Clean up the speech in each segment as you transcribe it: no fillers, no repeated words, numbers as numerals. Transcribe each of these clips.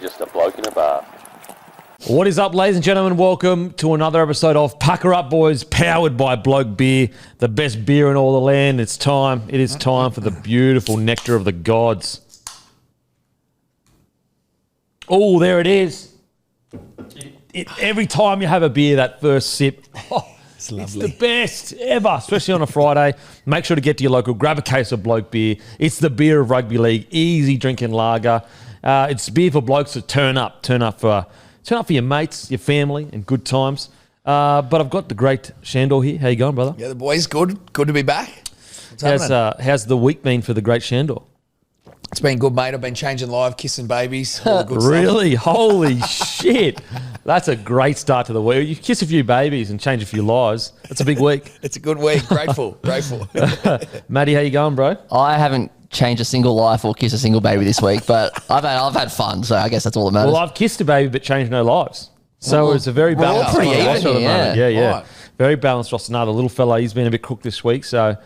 just a bloke in a bar. What is up, ladies and gentlemen? Welcome to another episode of Pucker Up Boys, powered by Bloke Beer, the best beer in all the land. It is time for the beautiful nectar of the gods. Oh, there it is. Every time you have a beer, that first sip, it's lovely. It's the best ever, especially on a Friday. Make sure to get to your local, grab a case of Bloke Beer. It's the beer of rugby league, easy drinking lager. It's beer for blokes to turn up for your mates, your family, and good times. But I've got the great Sandor here. How you going, brother? Yeah, the boys, good. Good to be back. How's the week been for the great Sandor? It's been good, mate. I've been changing live, kissing babies, all the good stuff. Really? Holy shit. That's a great start to the week. You kiss a few babies and change a few lives. That's a big week. It's a good week. Grateful. Matty, how you going, bro? I haven't changed a single life or kissed a single baby this week, but I've had fun, so I guess that's all that matters. Well, I've kissed a baby but changed no lives. So it's a very balanced pretty even roster at the here, moment. Yeah. Right. Very balanced roster. Now, the little fella, he's been a bit crook this week, so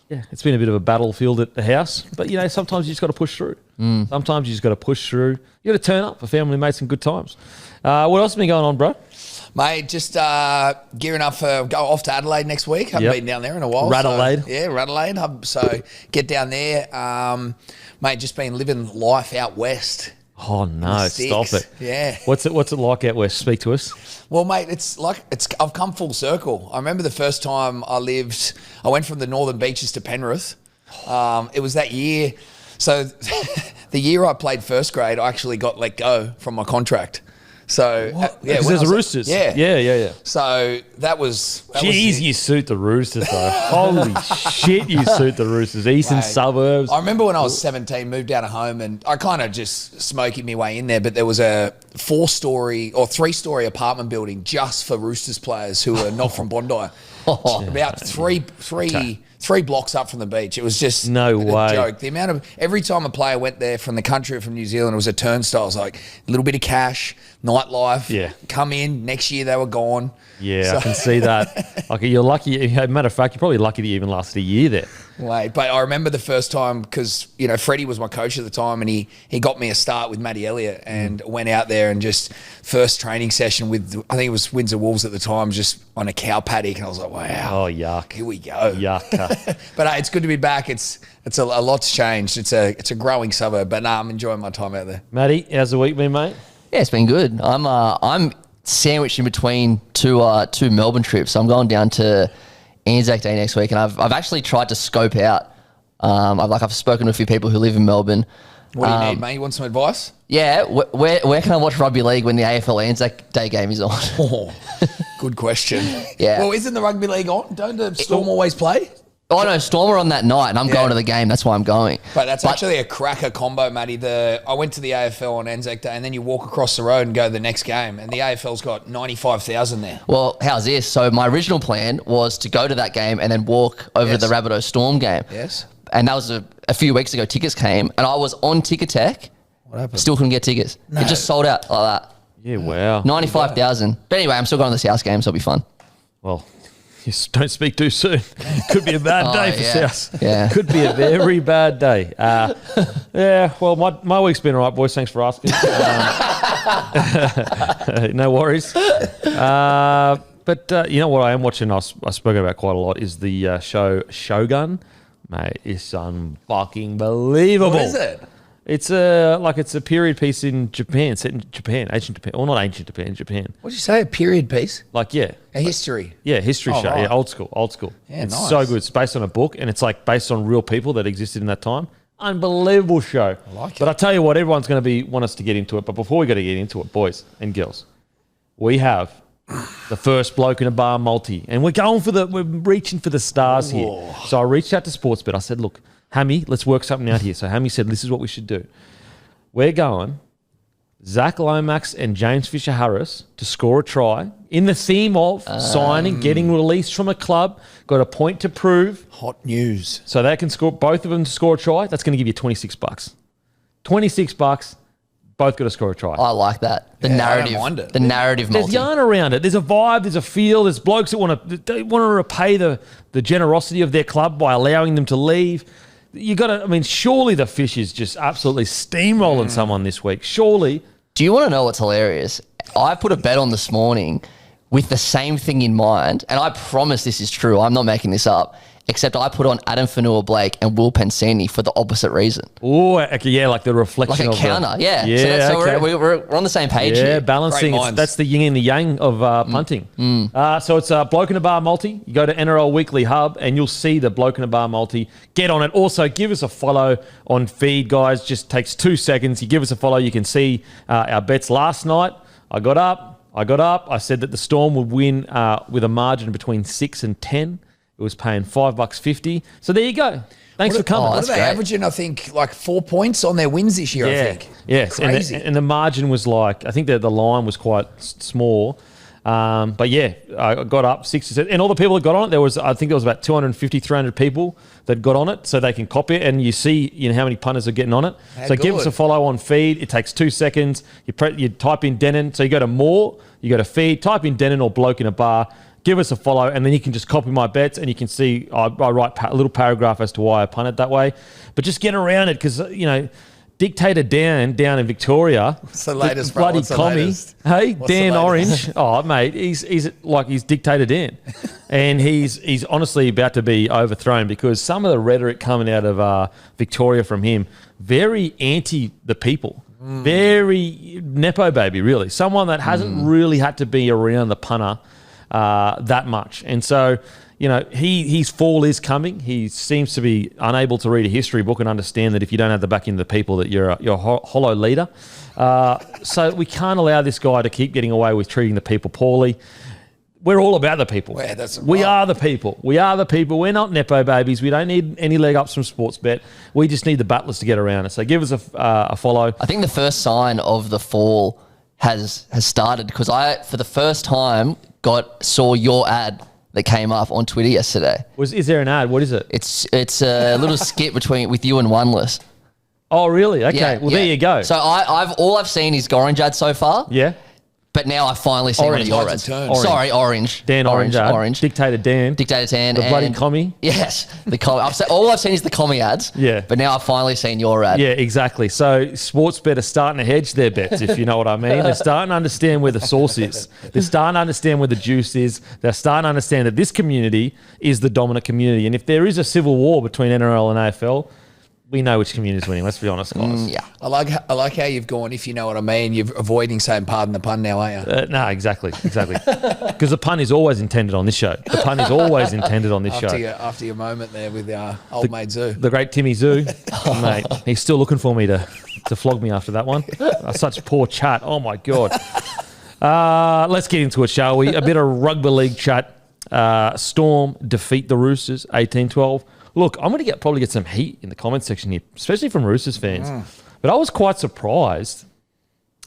it's been a bit of a battlefield at the house. But, sometimes you just got to push through. Sometimes you just got to push through. You got to turn up for family, mates, and good times. What else has been going on, bro? Mate, just gearing up for go off to Adelaide next week. Haven't been down there in a while. Radelaide. Radelaide. So get down there. Mate, just been living life out west. Oh, no, stop it. Yeah. What's it like out west? Speak to us. Well, mate, I've come full circle. I remember the first time I went from the Northern Beaches to Penrith. It was that year. So the year I played first grade, I actually got let go from my contract. So because there's Roosters. Yeah. So that was. Jeez, you suit the Roosters though. Holy shit, you suit the Roosters. Eastern suburbs. I remember when I was 17, moved out of home, and I kind of just smoking my way in there. But there was a 4-story or 3-story apartment building just for Roosters players who were not from Bondi. About three blocks up from the beach. It was just no way. Joke. The amount of every time a player went there from the country or from New Zealand, it was a turnstile. It was like a little bit of cash, nightlife. Yeah. Come in. Next year they were gone. Yeah, so. I can see that. Like you're lucky. Matter of fact, you're probably lucky that you even lasted a year there. Wait, but I remember the first time because Freddie was my coach at the time, and he got me a start with Matty Elliott, and went out there and just first training session with I think it was Windsor Wolves at the time, just on a cow paddock, and I was like, wow, oh yuck, here we go, yuck. But it's good to be back. It's a lot's changed. It's a growing suburb, but I'm enjoying my time out there. Matty, how's the week been, mate? Yeah, it's been good. I'm sandwiched in between two Melbourne trips. So I'm going down to Anzac Day next week, and I've actually tried to scope out. I've spoken to a few people who live in Melbourne. What do you need, mate? You want some advice? Yeah, where can I watch rugby league when the AFL Anzac Day game is on? Oh, good question. Yeah. Well, isn't the rugby league on? Don't the Storm always play? Oh no, Storm are on that night, and I'm going to the game. That's why I'm going. But that's actually a cracker combo, Matty. I went to the AFL on Anzac Day, and then you walk across the road and go to the next game, and the AFL's got 95,000 there. Well, how's this? So my original plan was to go to that game and then walk over to the Rabbitoh Storm game. Yes. And that was a few weeks ago. Tickets came, and I was on Ticketek. What happened? Still couldn't get tickets. No. It just sold out like that. Yeah, wow. 95,000. But anyway, I'm still going to the South game, so it'll be fun. Well, just don't speak too soon. Could be a bad day for South. Yeah. Could be a very bad day. Well, my week's been all right, boys. Thanks for asking. No worries. But you know what I am watching, I spoke about quite a lot, is the show Shogun. Mate, it's unfucking believable. What is it? It's a period piece in Japan, set in Japan, ancient Japan. Well, not ancient Japan, Japan. What did you say? A period piece? A history? Yeah, history show. Right. Yeah, old school. Yeah, it's nice. so good. It's based on a book, and it's like based on real people that existed in that time. Unbelievable show. I like it. But I tell you what, everyone's going to want us to get into it. But before we got to get into it, boys and girls, we have the first bloke in a bar multi, and we're reaching for the stars here. So I reached out to Sportsbet. I said, look, Hammy, let's work something out here. So Hammy said, this is what we should do. We're going Zach Lomax and James Fisher-Harris to score a try in the theme of signing, getting released from a club, got a point to prove. Hot news. So they can score, both of them to score a try. That's going to give you $26. $26. Both got to score a try. I like that. The narrative. I don't mind it. The narrative multi. There's yarn around it. There's a vibe. There's a feel. There's blokes that want to repay the generosity of their club by allowing them to leave. you got to. I mean, surely the Fish is just absolutely steamrolling someone this week. Surely. Do you want to know what's hilarious? I put a bet on this morning with the same thing in mind, and I promise this is true. I'm not making this up. Except I put on Adam Fanua-Blake and Will Pensini for the opposite reason. Oh, okay, yeah, like the reflection like a of counter, yeah. Yeah, So okay. we're on the same page Yeah, here. balancing. That's the yin and the yang of punting. So it's Bloke in a Bar multi. You go to NRL Weekly Hub and you'll see the Bloke in a Bar multi. Get on it. Also, give us a follow on feed, guys. Just takes 2 seconds. You give us a follow. You can see our bets last night. I got up. I said that the Storm would win with a margin between 6 and 10. It was paying $5.50. So there you go. Thanks for coming. What are they great. averaging? I think like 4 points on their wins this year. I think. Yes. Crazy. And the margin was like, I think the line was quite small. But yeah, I got up 6 and all the people that got on it, I think there was about 250, 300 people that got on it, so they can copy it. And you see, how many punters are getting on it. So give us a follow on feed. It takes 2 seconds. You type in Denon. So you go to more, you go to feed, type in Denon or Bloke in a Bar. Give us a follow, and then you can just copy my bets, and you can see I write a little paragraph as to why I punted that way. But just get around it because, Dictator Dan down in Victoria. What's the latest, bloody What's the commie. latest? Hey, What's Dan the Orange. Oh, mate, he's like he's Dictator Dan. And he's honestly about to be overthrown because some of the rhetoric coming out of Victoria from him, very anti the people. Very Nepo baby, really. Someone that hasn't really had to be around the punter that much. And so, his fall is coming. He seems to be unable to read a history book and understand that if you don't have the backing of the people, that you're a hollow leader. So we can't allow this guy to keep getting away with treating the people poorly. We're all about the people. Yeah, we are the people. We are the people. We're not Nepo babies. We don't need any leg ups from Sportsbet. We just need the battlers to get around us. So give us a follow. I think the first sign of the fall has started because I, for the first time, saw your ad that came up on Twitter yesterday. Is there an ad? What is it? It's a little skit with you and Oneless. Oh, really? Okay. There you go. So I've seen is Orange ad so far. Yeah. But now I finally see one of your ads. Sorry, Orange. Dan Orange. Orange. Dictator Dan. The bloody commie. Yes. All I've seen is the commie ads. Yeah. But now I've finally seen your ad. Yeah, exactly. So Sportsbet are starting to hedge their bets, if you know what I mean. They're starting to understand where the source is. They're starting to understand where the juice is. They're starting to understand that this community is the dominant community. And if there is a civil war between NRL and AFL, we know which community is winning. Let's be honest, guys. Yeah. I like how you've gone, if you know what I mean. You're avoiding saying pardon the pun now, aren't you? No, exactly. Because the pun is always intended on this show. The pun is always intended on this show. After your moment there with old mate Zoo. The great Timmy Zoo. Mate, he's still looking for me to flog me after that one. Such poor chat. Oh, my God. Let's get into it, shall we? A bit of rugby league chat. Storm defeat the Roosters, 18-12. Look, I'm going to probably get some heat in the comment section here, especially from Roosters fans. But I was quite surprised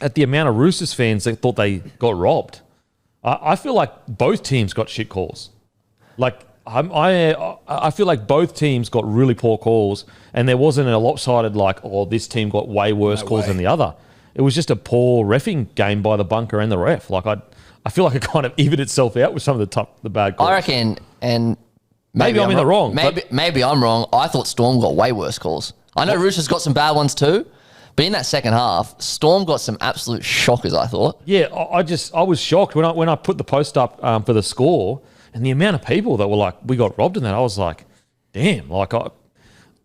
at the amount of Roosters fans that thought they got robbed. I feel like both teams got shit calls. Like, I feel like both teams got really poor calls, and there wasn't a lopsided this team got way worse calls than the other. It was just a poor reffing game by the bunker and the ref. Like, I feel like it kind of evened itself out with some of the bad calls. I reckon, and maybe I'm in the wrong. Maybe I'm wrong. I thought Storm got way worse calls. I know Roosters got some bad ones too, but in that second half, Storm got some absolute shockers, I thought. Yeah, I was shocked when I put the post up for the score, and the amount of people that were like, we got robbed in that. I was like, damn,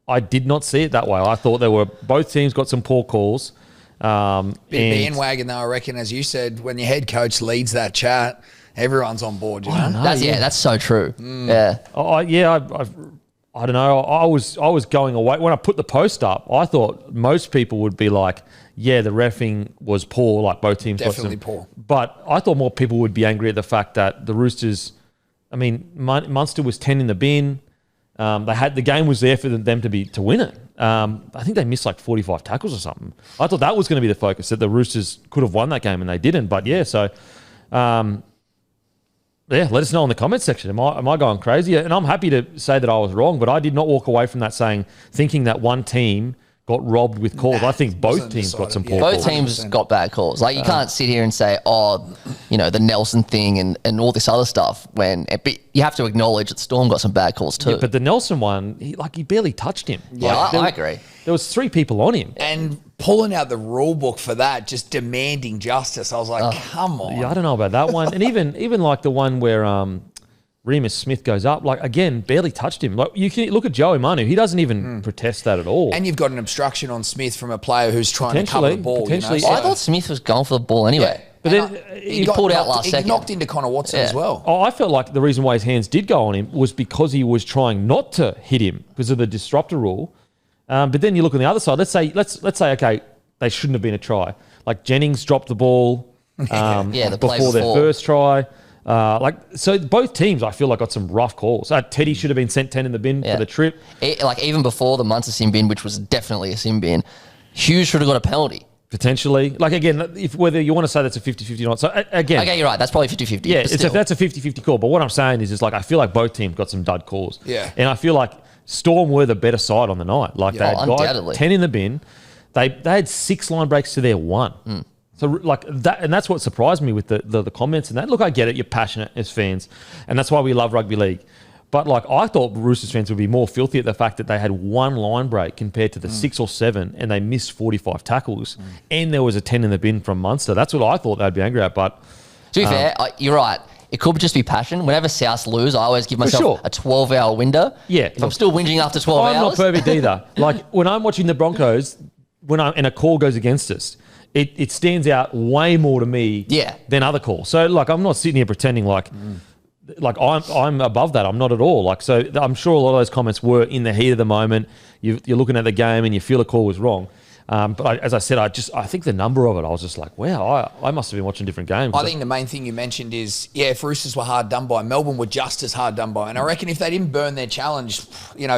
I did not see it that way. I thought both teams got some poor calls. Bandwagon though, I reckon, as you said, when your head coach leads that chat, everyone's on board, you know? That's so true. Yeah. I don't know. I was going away. When I put the post up, I thought most people would be like, yeah, the reffing was poor, like both teams definitely got poor. But I thought more people would be angry at the fact that the Roosters, Munster was 10 in the bin. The game was there for them to win it. I think they missed 45 tackles or something. I thought that was going to be the focus, that the Roosters could have won that game and they didn't. But yeah, so let us know in the comment section. Am I going crazy? And I'm happy to say that I was wrong, but I did not walk away from that thinking that one team got robbed with calls. I think both wasn't teams got some decided, poor yeah. Both calls. teams 100%. got bad calls. Like, you can't sit here and say, the Nelson thing and all this other stuff. But you have to acknowledge that Storm got some bad calls too. Yeah, but the Nelson one, he barely touched him. Yeah, Like, I agree. There was 3 people on him. And pulling out the rule book for that, just demanding justice. I was like, come on. Yeah, I don't know about that one. And even like the one where Remus Smith goes up, like, again, barely touched him. Like, you can look at Joey Manu. He doesn't even protest that at all. And you've got an obstruction on Smith from a player who's trying to cover the ball. Potentially. I thought Smith was going for the ball anyway. But And then he pulled out last second. He knocked into Connor Watson as well. Oh, I felt like the reason why his hands did go on him was because he was trying not to hit him because of the disruptor rule. But then you look on the other side. Let's say, okay, they shouldn't have been a try. Like Jennings dropped the ball The play before their before. first try. So both teams, I feel like, got some rough calls. Teddy should have been sent 10 in the bin for the trip. Even before the Munster sin bin, which was definitely a sin bin, Hughes should have got a penalty. Potentially. Like, again, whether you want to say that's a 50-50 or not. So, again. Okay, you're right. That's probably 50-50. Yeah, but still. that's a 50-50 call. But what I'm saying is like, I feel like both teams got some dud calls. Yeah. And I feel like Storm were the better side on the night. Like, they had undoubtedly. 10 in the bin. They had 6 line breaks to their 1. So, like, that, and that's what surprised me with the comments and that. Look, I get it. You're passionate as fans. And that's why we love rugby league. But, like, I thought Roosters fans would be more filthy at the fact that they had 1 line break compared to the 6 or 7 and they missed 45 tackles and there was a 10 in the bin from Munster. That's what I thought they'd be angry at. But To be fair, you're right. It could just be passion. Whenever South lose, I always give myself a 12-hour window. Yeah. If I'm still whinging after 12 I'm hours. not perfect either. Like, when I'm watching the Broncos, and a call goes against us, it stands out way more to me than other calls. So, like, I'm not sitting here pretending like I'm above that. I'm not at all. Like, so I'm sure a lot of those comments were in the heat of the moment. You're looking at the game and you feel a call was wrong. But as I said, I think the number of it, I was just like, wow, I must have been watching different games. I think the main thing you mentioned is, if Roosters were hard done by, Melbourne were just as hard done by. And I reckon if they didn't burn their challenge,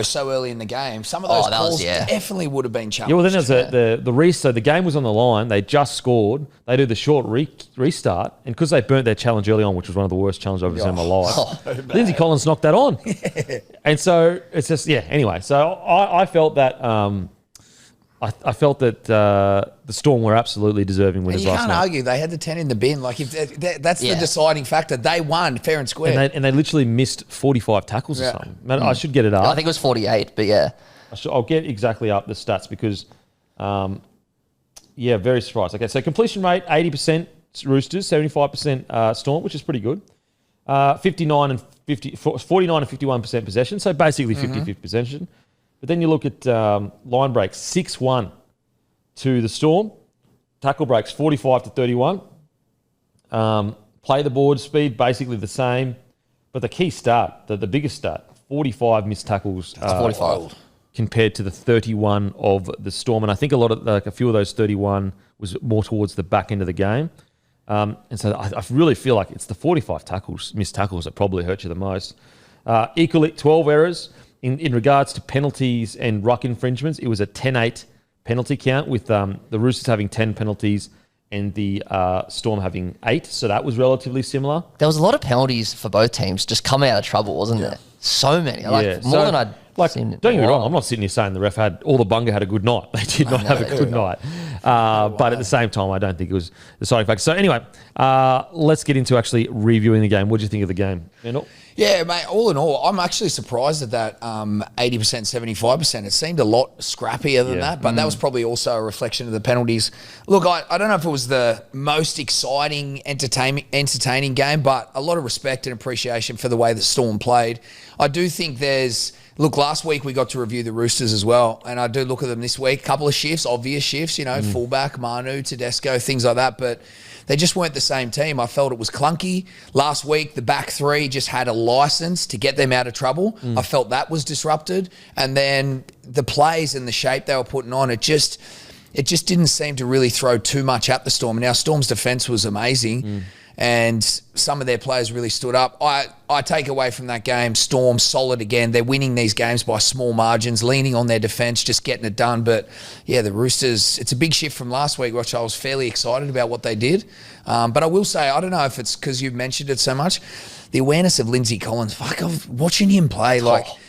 so early in the game, some of those calls definitely would have been challenged. Yeah, well, then there's so the game was on the line. They just scored. They do the short restart. And because they burnt their challenge early on, which was one of the worst challenges I've ever seen in my life, Lindsay Collins knocked that on. And so it's just, anyway. So I felt that... I felt that the Storm were absolutely deserving winners last night. You can't argue. They had the 10 in the bin. Like, if that's the deciding factor. They won fair and square. And they literally missed 45 tackles or something. Man, I should get it up. I think it was 48, but yeah. I'll get exactly up the stats because, very surprised. Okay, so completion rate, 80% Roosters, 75% Storm, which is pretty good. 49 and 51% possession, so basically 50-50 possession. But then you look at line breaks, 6-1 to the Storm. Tackle breaks, 45 to 31. Play the board speed, basically the same. But the key stat, the biggest stat, 45 missed tackles. That's 45. Compared to the 31 of the Storm. And I think a few of those 31 was more towards the back end of the game. And so I really feel like it's the 45 missed tackles that probably hurt you the most. Equally, 12 errors. In regards to penalties and ruck infringements, it was a 10-8 penalty count with the Roosters having 10 penalties and the Storm having 8. So that was relatively similar. There was a lot of penalties for both teams just coming out of trouble, wasn't there? So many. More than I'd seen. Don't get me wrong, I'm not sitting here saying the ref had a good night. They did not have a good night. But at the same time, I don't think it was the deciding factor. So anyway, let's get into actually reviewing the game. What did you think of the game, Randall? Yeah, mate, all in all, I'm actually surprised at that 80%, 75%. It seemed a lot scrappier than that, but that was probably also a reflection of the penalties. Look, I don't know if it was the most exciting, entertaining game, but a lot of respect and appreciation for the way the Storm played. I do think look, last week we got to review the Roosters as well, and I do look at them this week. A couple of shifts, obvious shifts, fullback, Manu, Tedesco, things like that, but they just weren't the same team. I felt it was clunky. Last week, the back three just had a license to get them out of trouble. I felt that was disrupted. And then the plays and the shape they were putting on, it just didn't seem to really throw too much at the Storm. Now, Storm's defence was amazing. And some of their players really stood up. I take away from that game, Storm solid again. They're winning these games by small margins, leaning on their defence, just getting it done. But, yeah, the Roosters, it's a big shift from last week, which I was fairly excited about what they did. But I will say, I don't know if it's because you've mentioned it so much, the awareness of Lindsay Collins, I'm watching him play,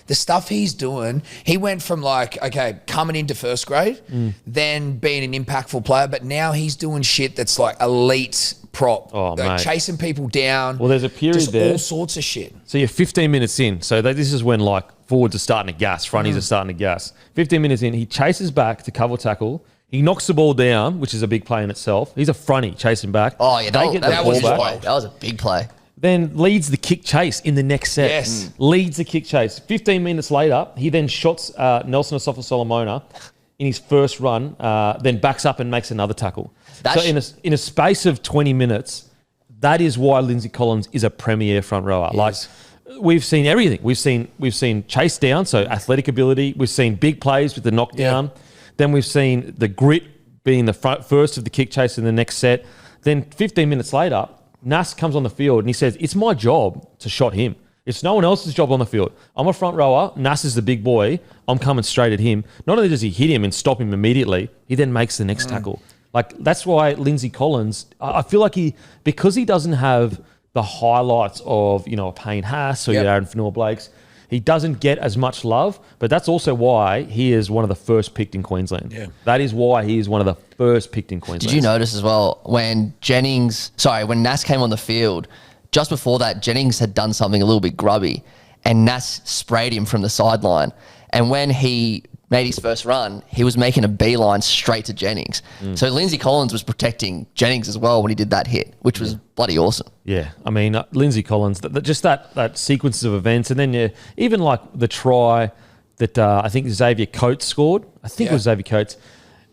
the stuff he's doing, he went from like, okay, coming into first grade, then being an impactful player, but now he's doing shit that's like elite prop, mate. chasing people down. Well, there's a period just there. all sorts of shit. So you're 15 minutes in. So this is when like forwards are starting to gas, fronties are starting to gas. 15 minutes in, he chases back to cover tackle. He knocks the ball down, which is a big play in itself. He's a fronty chasing back. Oh, yeah, They get the that was ball back. wild. That was a big play. Then leads the kick chase in the next set. Yes. Leads the kick chase. 15 minutes later, he then shots Nelson Asafa-Solomona in his first run, then backs up and makes another tackle. That's- In a space of 20 minutes, that is why Lindsay Collins is a premier front rower. Like, we've seen everything. We've seen chase down, so athletic ability. We've seen big plays with the knockdown. Yeah. Then we've seen the grit being the first of the kick chase in the next set. Then 15 minutes later, Nas comes on the field and he says, it's my job to shot him. It's no one else's job on the field. I'm a front rower. Nas is the big boy. I'm coming straight at him. Not only does he hit him and stop him immediately, he then makes the next tackle. Like, that's why Lindsay Collins, I feel like because he doesn't have the highlights of, a Payne Haas or your Aaron Fanua-Blakes, he doesn't get as much love, but that's also why he is one of the first picked in Queensland. Yeah. That is why he is one of the first picked in Queensland. Did you notice as well when Nas came on the field, just before that, Jennings had done something a little bit grubby and Nas sprayed him from the sideline. And when he made his first run, he was making a beeline straight to Jennings. So Lindsay Collins was protecting Jennings as well when he did that hit, which was bloody awesome. Yeah, I mean, Lindsay Collins, just that sequence of events, and then even like the try that I think Xavier Coates scored. I think it was Xavier Coates.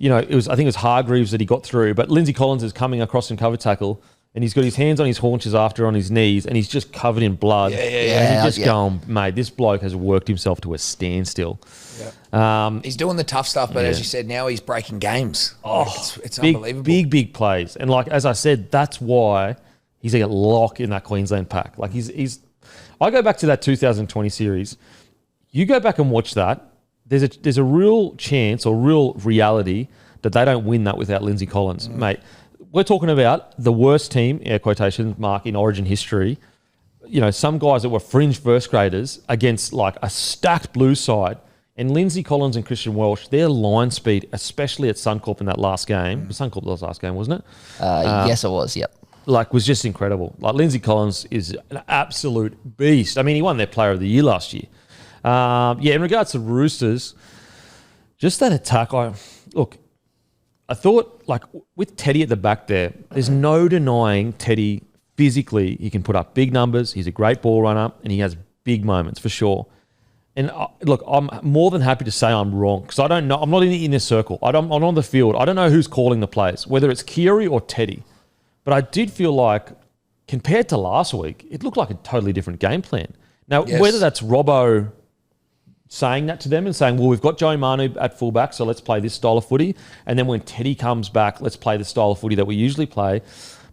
I think it was Hargreaves that he got through, but Lindsay Collins is coming across in cover tackle, and he's got his hands on his haunches after on his knees, and he's just covered in blood. And he's just going, mate, this bloke has worked himself to a standstill. He's doing the tough stuff, but as you said, now he's breaking games. It's big, unbelievable. Big plays. And like, as I said, that's why he's a lock in that Queensland pack. Like I go back to that 2020 series. You go back and watch that. There's a real chance or real reality that they don't win that without Lindsay Collins, mate. We're talking about the worst team, air quotations, Mark, in Origin history. Some guys that were fringe first graders against like a stacked blue side. And Lindsay Collins and Christian Welch, their line speed, especially at Suncorp in that last game. Suncorp was last game, wasn't it? Yes, it was. Yep. Was just incredible. Like, Lindsay Collins is an absolute beast. I mean, he won their Player of the Year last year. In regards to Roosters, just that attack. I thought, like, with Teddy at the back there's no denying Teddy physically. He can put up big numbers. He's a great ball runner, and he has big moments for sure. And I'm more than happy to say I'm wrong because I don't know. I'm not in this circle. I'm on the field. I don't know who's calling the plays, whether it's Keary or Teddy. But I did feel like, compared to last week, it looked like a totally different game plan. Now, whether that's Robbo saying that to them and saying, well, we've got Joey Manu at fullback, so let's play this style of footy. And then when Teddy comes back, let's play the style of footy that we usually play.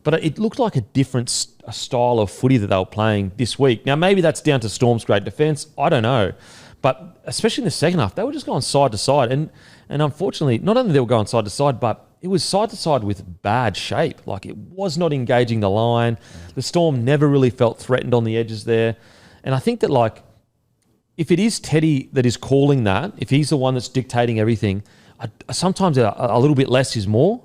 But it looked like a different style of footy that they were playing this week. Now, maybe that's down to Storm's great defence. I don't know. But especially in the second half, they were just going side to side. And unfortunately, not only they were going side to side, but it was side to side with bad shape. Like, it was not engaging the line. The Storm never really felt threatened on the edges there. And I think that, like, if it is Teddy that is calling that, if he's the one that's dictating everything, sometimes a little bit less is more.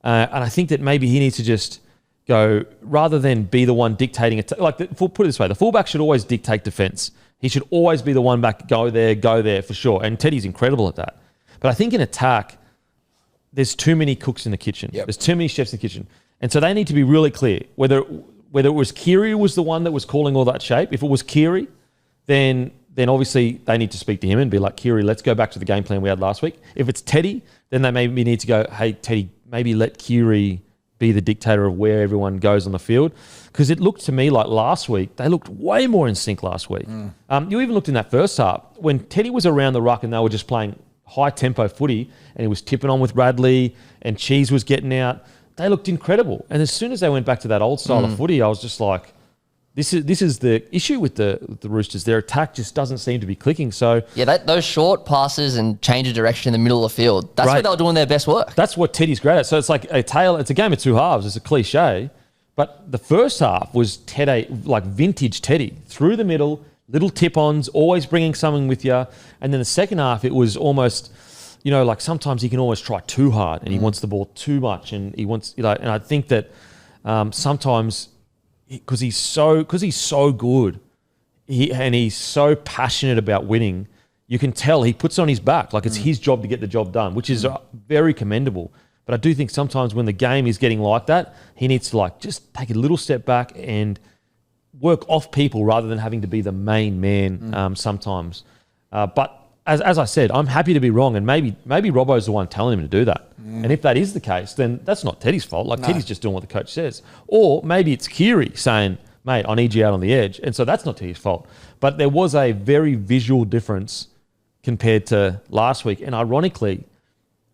And I think that maybe he needs to just go, rather than be the one dictating it. Put it this way, the fullback should always dictate defence. He should always be the one back, go there for sure. And Teddy's incredible at that. But I think in attack, there's too many cooks in the kitchen. Yep. There's too many chefs in the kitchen. And so they need to be really clear whether it was Keary was the one that was calling all that shape. If it was Keary, then obviously they need to speak to him and be like, Keary, let's go back to the game plan we had last week. If it's Teddy, then they maybe need to go, hey, Teddy, maybe let Keary be the dictator of where everyone goes on the field. Because it looked to me like last week, they looked way more in sync last week. You even looked in that first half, when Teddy was around the ruck and they were just playing high-tempo footy and he was tipping on with Radley and Cheese was getting out, they looked incredible. And as soon as they went back to that old style of footy, I was just like, this is the issue with the Roosters. Their attack just doesn't seem to be clicking. So those short passes and change of direction in the middle of the field, that's where they were doing their best work. That's what Teddy's great at. So it's like it's a game of two halves. It's a cliche. But the first half was Teddy, like vintage Teddy, through the middle, little tip-ons, always bringing something with you. And then the second half, it was almost, like sometimes he can always try too hard and he wants the ball too much, and he wants, and I think that sometimes because he's so good, he's so passionate about winning. You can tell he puts it on his back. Like it's his job to get the job done, which is very commendable. But I do think sometimes when the game is getting like that, he needs to just take a little step back and work off people rather than having to be the main man sometimes. But as I said, I'm happy to be wrong, and maybe Robbo's the one telling him to do that. And if that is the case, then that's not Teddy's fault. Teddy's just doing what the coach says. Or maybe it's Kiri saying, mate, I need you out on the edge. And so that's not Teddy's fault. But there was a very visual difference compared to last week. And ironically,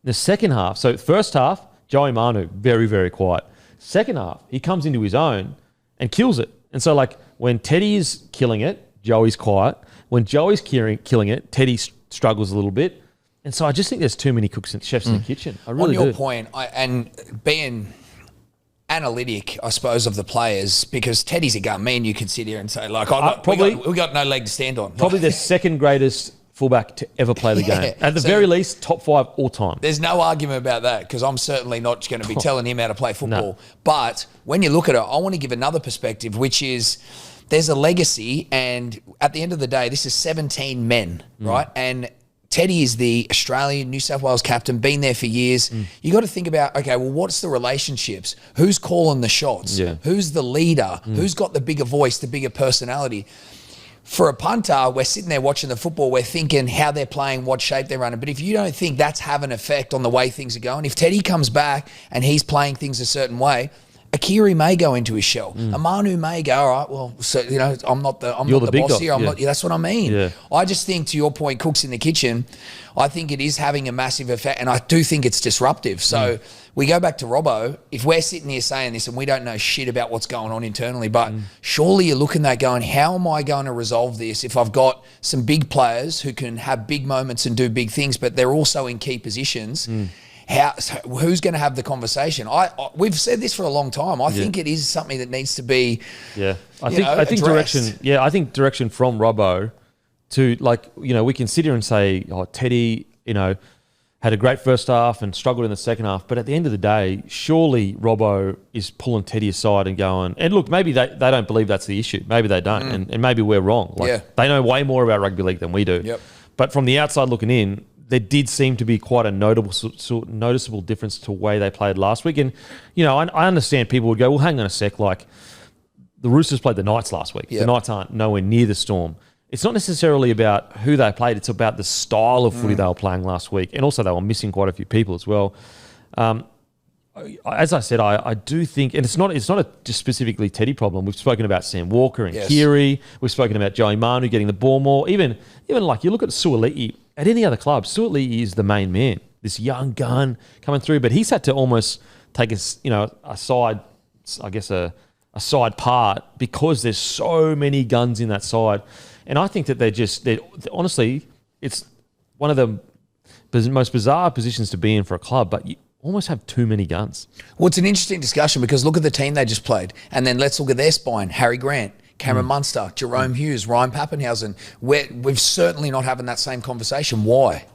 the second half, so first half, Joey Manu, very, very quiet. Second half, he comes into his own and kills it. And so when Teddy is killing it, Joey's quiet. When Joey's killing it, Teddy struggles a little bit. And so I just think there's too many cooks and chefs in the kitchen. I really do. On your point, and being analytic, I suppose, of the players, because Teddy's a gun. Me and you can sit here and say, we got no leg to stand on. Probably the second greatest fullback to ever play the game. At the very least, top 5 all time. There's no argument about that, because I'm certainly not going to be telling him how to play football. No. But when you look at it, I want to give another perspective, which is there's a legacy, and at the end of the day, this is 17 men, right? And Teddy is the Australian New South Wales captain, been there for years. You got to think about, okay, well, what's the relationships? Who's calling the shots? Yeah. Who's the leader? Who's got the bigger voice, the bigger personality? For a punter, we're sitting there watching the football, we're thinking how they're playing, what shape they're running. But if you don't think that's having an effect on the way things are going, if Teddy comes back and he's playing things a certain way, Akiri may go into his shell. Amanu may go, all right, well, so I'm not the boss here. That's what I mean. Yeah. I just think, to your point, cooks in the kitchen, I think it is having a massive effect, and I do think it's disruptive. So we go back to Robbo. If we're sitting here saying this and we don't know shit about what's going on internally, but surely you're looking at that going, how am I going to resolve this if I've got some big players who can have big moments and do big things, but they're also in key positions? Who's going to have the conversation? We've said this for a long time. I think it is something that needs to be. Yeah, I think direction. Yeah, I think direction from Robbo to we can sit here and say, Teddy, had a great first half and struggled in the second half. But at the end of the day, surely Robbo is pulling Teddy aside and going, and look, maybe they don't believe that's the issue. Maybe they don't, and maybe we're wrong. They know way more about rugby league than we do. Yep. But from the outside looking in, there did seem to be quite a noticeable difference to the way they played last week. And, I understand people would go, well, hang on a sec, the Roosters played the Knights last week. Yep. The Knights aren't nowhere near the Storm. It's not necessarily about who they played. It's about the style of footy they were playing last week. And also they were missing quite a few people as well. As I said, I do think, and it's not a just specifically Teddy problem. We've spoken about Sam Walker and Kiri. We've spoken about Joey Manu getting the ball more. Even you look at Suaalii. At any other club, Suaalii is the main man. This young gun coming through, but he's had to almost take a side, I guess a side part, because there's so many guns in that side. And I think that they're honestly, it's one of the most bizarre positions to be in for a club, but you almost have too many guns. Well, it's an interesting discussion, because look at the team they just played, and then let's look at their spine. Harry Grant, Cameron Munster, Jerome Hughes, Ryan Pappenhausen. We've certainly not having that same conversation. Why?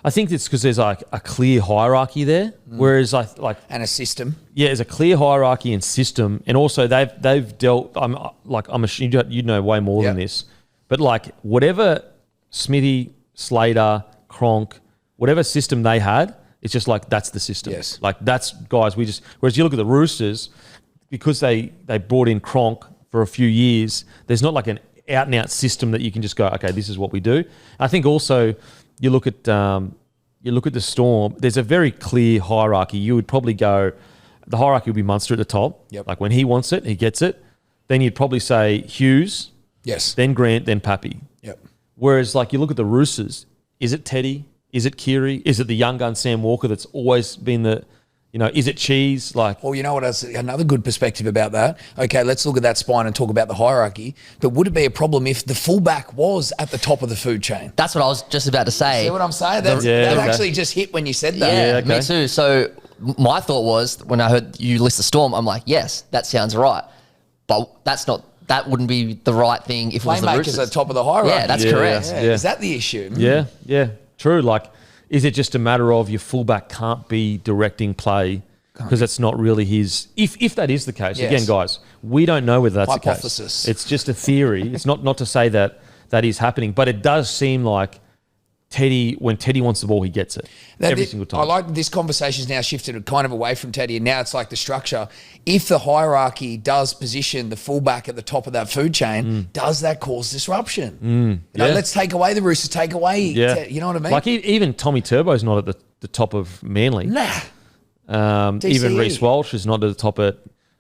I think it's because there's a clear hierarchy there, whereas and a system. Yeah, there's a clear hierarchy and system, and also they've dealt. You know way more than this, but whatever Smithy, Slater, Cronk, whatever system they had, it's just that's the system. Yes, that's guys. Whereas you look at the Roosters, because they brought in Cronk for a few years, there's not an out and out system that you can just go, okay, this is what we do. I think also you look at the Storm, there's a very clear hierarchy. You would probably go, the hierarchy would be Munster at the top. Yep. When he wants it, he gets it. Then you'd probably say Hughes, yes, then Grant, then Pappy. Yep. Whereas you look at the Roosters, is it Teddy? Is it Kiri? Is it the young gun Sam Walker that's always been the is it Cheese? Well, you know what else? Another good perspective about that. Okay, let's look at that spine and talk about the hierarchy. But would it be a problem if the fullback was at the top of the food chain? That's what I was just about to say. See what I'm saying? That actually just hit when you said that. Yeah, okay. Me too. So my thought was, when I heard you list the Storm, I'm like, yes, that sounds right. But that's not that wouldn't be the right thing if it was the Playmakers Roosters. at the top of the hierarchy. Yeah, that's correct. Yeah. Is that the issue? Yeah, true. Like, is it just a matter of your fullback can't be directing play because it's not really his? If that is the case, Yes. again, guys, we don't know whether that's Hypothesis. the case. It's just a theory. It's not to say that is happening, but it does seem like when Teddy wants the ball, he gets it every single time. I like this conversation's now shifted kind of away from Teddy, and now it's like the structure. If the hierarchy does position the fullback at the top of that food chain, does that cause disruption? You know, Yeah. let's take away the Roosters, take away, you know what I mean? Like even Tommy Turbo's not at the top of Manly. Nah. Even DCE. Reece Walsh is not at the top at.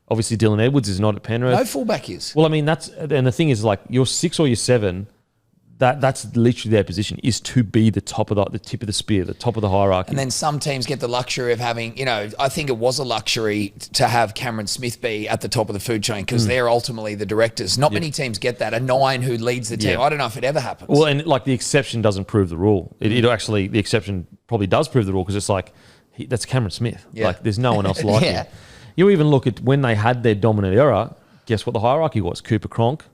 Obviously, Dylan Edwards is not at Penrith. No fullback is. Well, I mean, and the thing is, like, your 6 or your 7, that's literally their position, is to be the top of the tip of the spear, the top of the hierarchy. And then some teams get the luxury of having, you know, I think it was a luxury to have Cameron Smith be at the top of the food chain because they're ultimately the directors. Not many teams get that. A 9 who leads the team. Yeah. I don't know if it ever happens. Well, and like the exception doesn't prove the rule. It actually, the exception probably does prove the rule because it's like, that's Cameron Smith. Yeah. Like, there's no one else like Yeah. him. You even look at when they had their dominant era, guess what the hierarchy was? Cooper Cronk.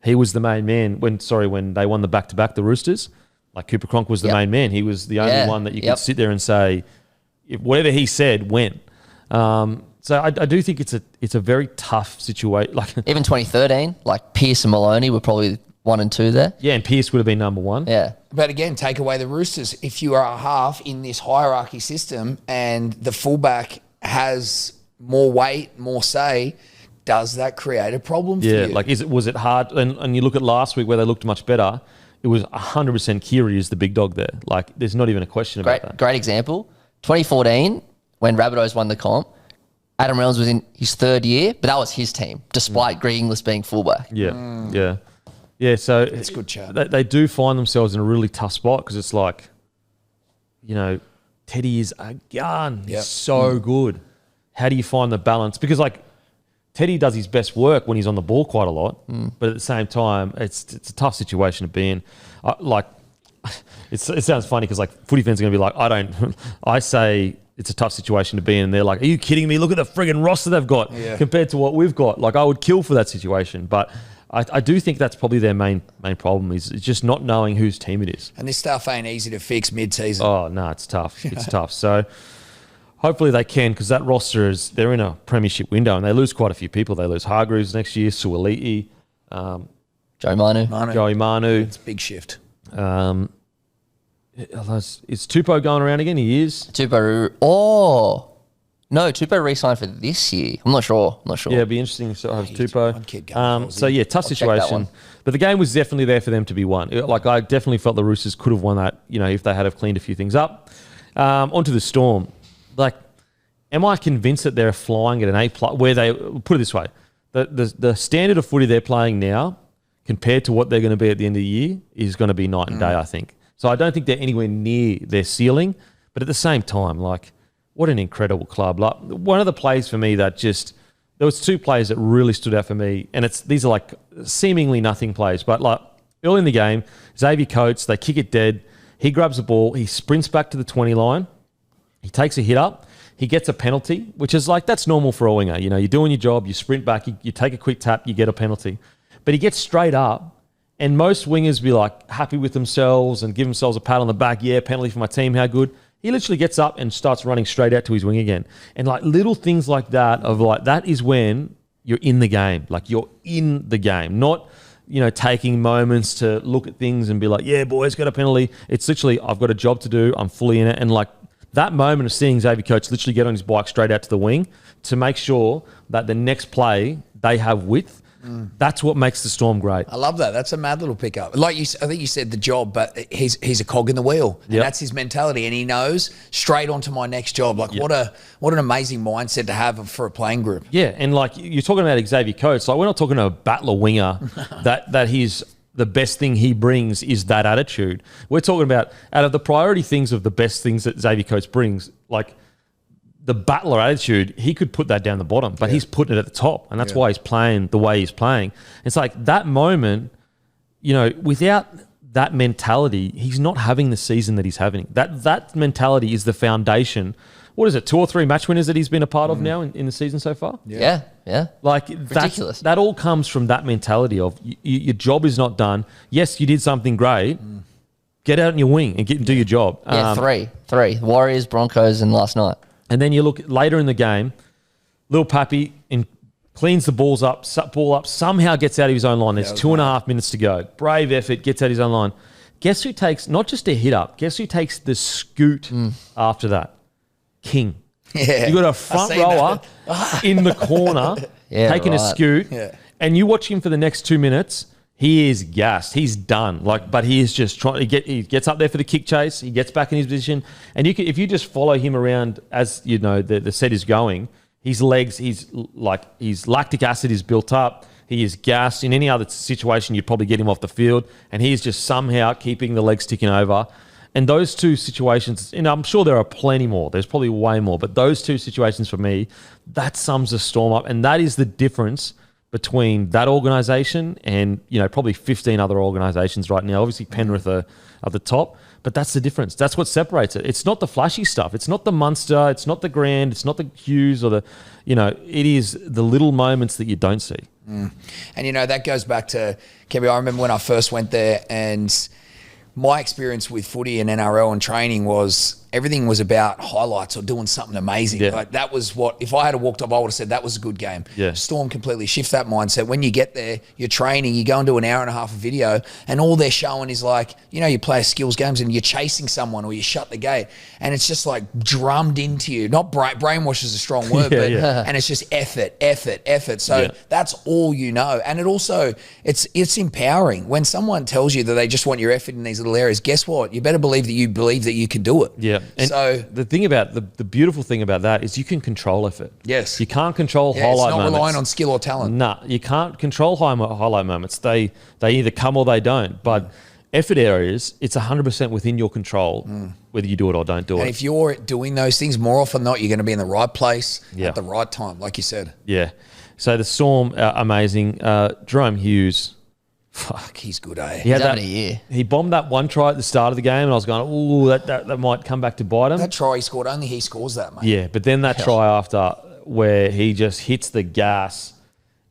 He was the main man when they won the back-to-back, the Roosters. Like, Cooper Cronk was the main man. He was the only one that you could sit there and say, if whatever he said went. So I do think it's a very tough situation. Like, Even 2013, like Pearce and Maloney were probably 1 and 2 there. yeah, and Pearce would have been number 1. Yeah. But again, take away the Roosters. If you are a half in this hierarchy system and the fullback has more weight, more say, does that create a problem for Yeah, you? like was it hard? And you look at last week where they looked much better. It was 100% Kiri is the big dog there. Like, there's not even a question about that. Great example. 2014, when Rabbitohs won the comp, Adam Reynolds was in his 3rd year, but that was his team, despite Greg Inglis being fullback. Yeah. So It's good chat. They do find themselves in a really tough spot because it's like, you know, Teddy is a gun. Yep. He's so good. How do you find the balance? Because, like, Teddy does his best work when he's on the ball quite a lot, but at the same time, it's a tough situation to be in. It sounds funny because, like, footy fans are going to be like, I say it's a tough situation to be in, and they're like, are you kidding me? Look at the friggin' roster they've got compared to what we've got. Like, I would kill for that situation, but I do think that's probably their main problem is just not knowing whose team it is. And this stuff ain't easy to fix mid-season. Oh, no, it's tough. It's tough. So hopefully they can, because that roster they're in a premiership window and they lose quite a few people. They lose Hargreaves next year, Suoliti, Joe Manu. Joey Manu. It's a big shift. Is Tupou going around again? He is. Tupou. No, Tupou re-signed for this year. I'm not sure. Yeah, it'd be interesting to have Tupou. one kid going So, yeah, tough I'll check that situation. one. But the game was definitely there for them to be won. Like, I definitely felt the Roosters could have won that, you know, if they had have cleaned a few things up. Onto the Storm. Like, am I convinced that they're flying at an A+, where they, put it this way, the standard of footy they're playing now compared to what they're going to be at the end of the year is going to be night and day, I think. So I don't think they're anywhere near their ceiling. But at the same time, like, what an incredible club. Like, one of the plays for me that just, there was 2 plays that really stood out for me, and these are like seemingly nothing plays, but like early in the game, Xavier Coates, they kick it dead, he grabs the ball, he sprints back to the 20 line, he takes a hit up, he gets a penalty, which is like, that's normal for a winger. You know, you're doing your job, you sprint back, you take a quick tap, you get a penalty. But he gets straight up, and most wingers be like happy with themselves and give themselves a pat on the back. Yeah, penalty for my team, how good. He literally gets up and starts running straight out to his wing again. And like little things like that of like, that is when you're in the game. Like, you're in the game, not, you know, taking moments to look at things and be like, yeah, boys, got a penalty. It's literally, I've got a job to do. I'm fully in it. And like that moment of seeing Xavier Coates literally get on his bike straight out to the wing to make sure that the next play they have width. That's what makes the Storm great. I love that. That's a mad little pickup. Like you, I think you said the job, but he's a cog in the wheel, and that's his mentality. And he knows straight onto my next job. Like what an amazing mindset to have for a playing group. Yeah, and like you're talking about Xavier Coates, like we're not talking to a battler winger that he's the best thing he brings is that attitude. We're talking about out of the priority things of the best things that Xavier Coates brings, like the battler attitude, he could put that down the bottom, but he's putting it at the top, and that's why he's playing the way he's playing. It's like that moment, you know, without that mentality, he's not having the season that he's having. That mentality is the foundation what is it, 2 or 3 match winners that he's been a part of now in the season so far? Yeah. Like Ridiculous. that all comes from that mentality of your job is not done. Yes, you did something great. Get out in your wing and do your job. Yeah, three. Warriors, Broncos, and last night. And then you look later in the game, Lil Pappy cleans the ball up, somehow gets out of his own line. There's 2.5 minutes to go. Brave effort, gets out of his own line. Guess who takes, not just a hit up, guess who takes the scoot after that? King. Yeah. You got a front rower in the corner taking a scoot, and you watch him for the next 2 minutes. He is gassed. He's done. But he is just trying to get. He gets up there for the kick chase. He gets back in his position, and if you just follow him around as you know the set is going, his legs, his lactic acid is built up. He is gassed. In any other situation, you'd probably get him off the field, and he is just somehow keeping the legs ticking over. And those two situations, and I'm sure there are plenty more. There's probably way more, but those two situations for me, that sums the Storm up, and that is the difference between that organisation and probably 15 other organisations right now. Obviously, Penrith are the top, but that's the difference. That's what separates it. It's not the flashy stuff. It's not the Munster. It's not the Grand. It's not the Hughes or the, it is the little moments that you don't see. And that goes back to Kevin. I remember when I first went there, and my experience with footy and NRL and training was everything was about highlights or doing something amazing. Yeah. Like that was what, if I had walked up, I would have said that was a good game. Yeah. Storm completely shifts that mindset. When you get there, you're training, you go and do an hour and a half of video, and all they're showing is like, you play skills games and you're chasing someone or you shut the gate, and it's just like drummed into you. Not brainwash is a strong word, and it's just effort. So that's all you know. And it also, it's empowering. When someone tells you that they just want your effort in these little areas, guess what? You better believe that you can do it. Yeah. And so the thing about the beautiful thing about that is you can control effort. Yes. You can't control highlight moments. It's not relying on skill or talent. Nah, you can't control highlight moments. They either come or they don't. But effort areas, it's 100% within your control whether you do it or don't do it. And if you're doing those things, more often than not, you're going to be in the right place at the right time, like you said. Yeah. So the Storm, amazing. Jerome Hughes. Fuck, he's good, eh? He's having a year. He bombed that one try at the start of the game, and I was going, "Ooh, that might come back to bite him." That try he scored, only he scores that, mate. Yeah, but then that try after where he just hits the gas.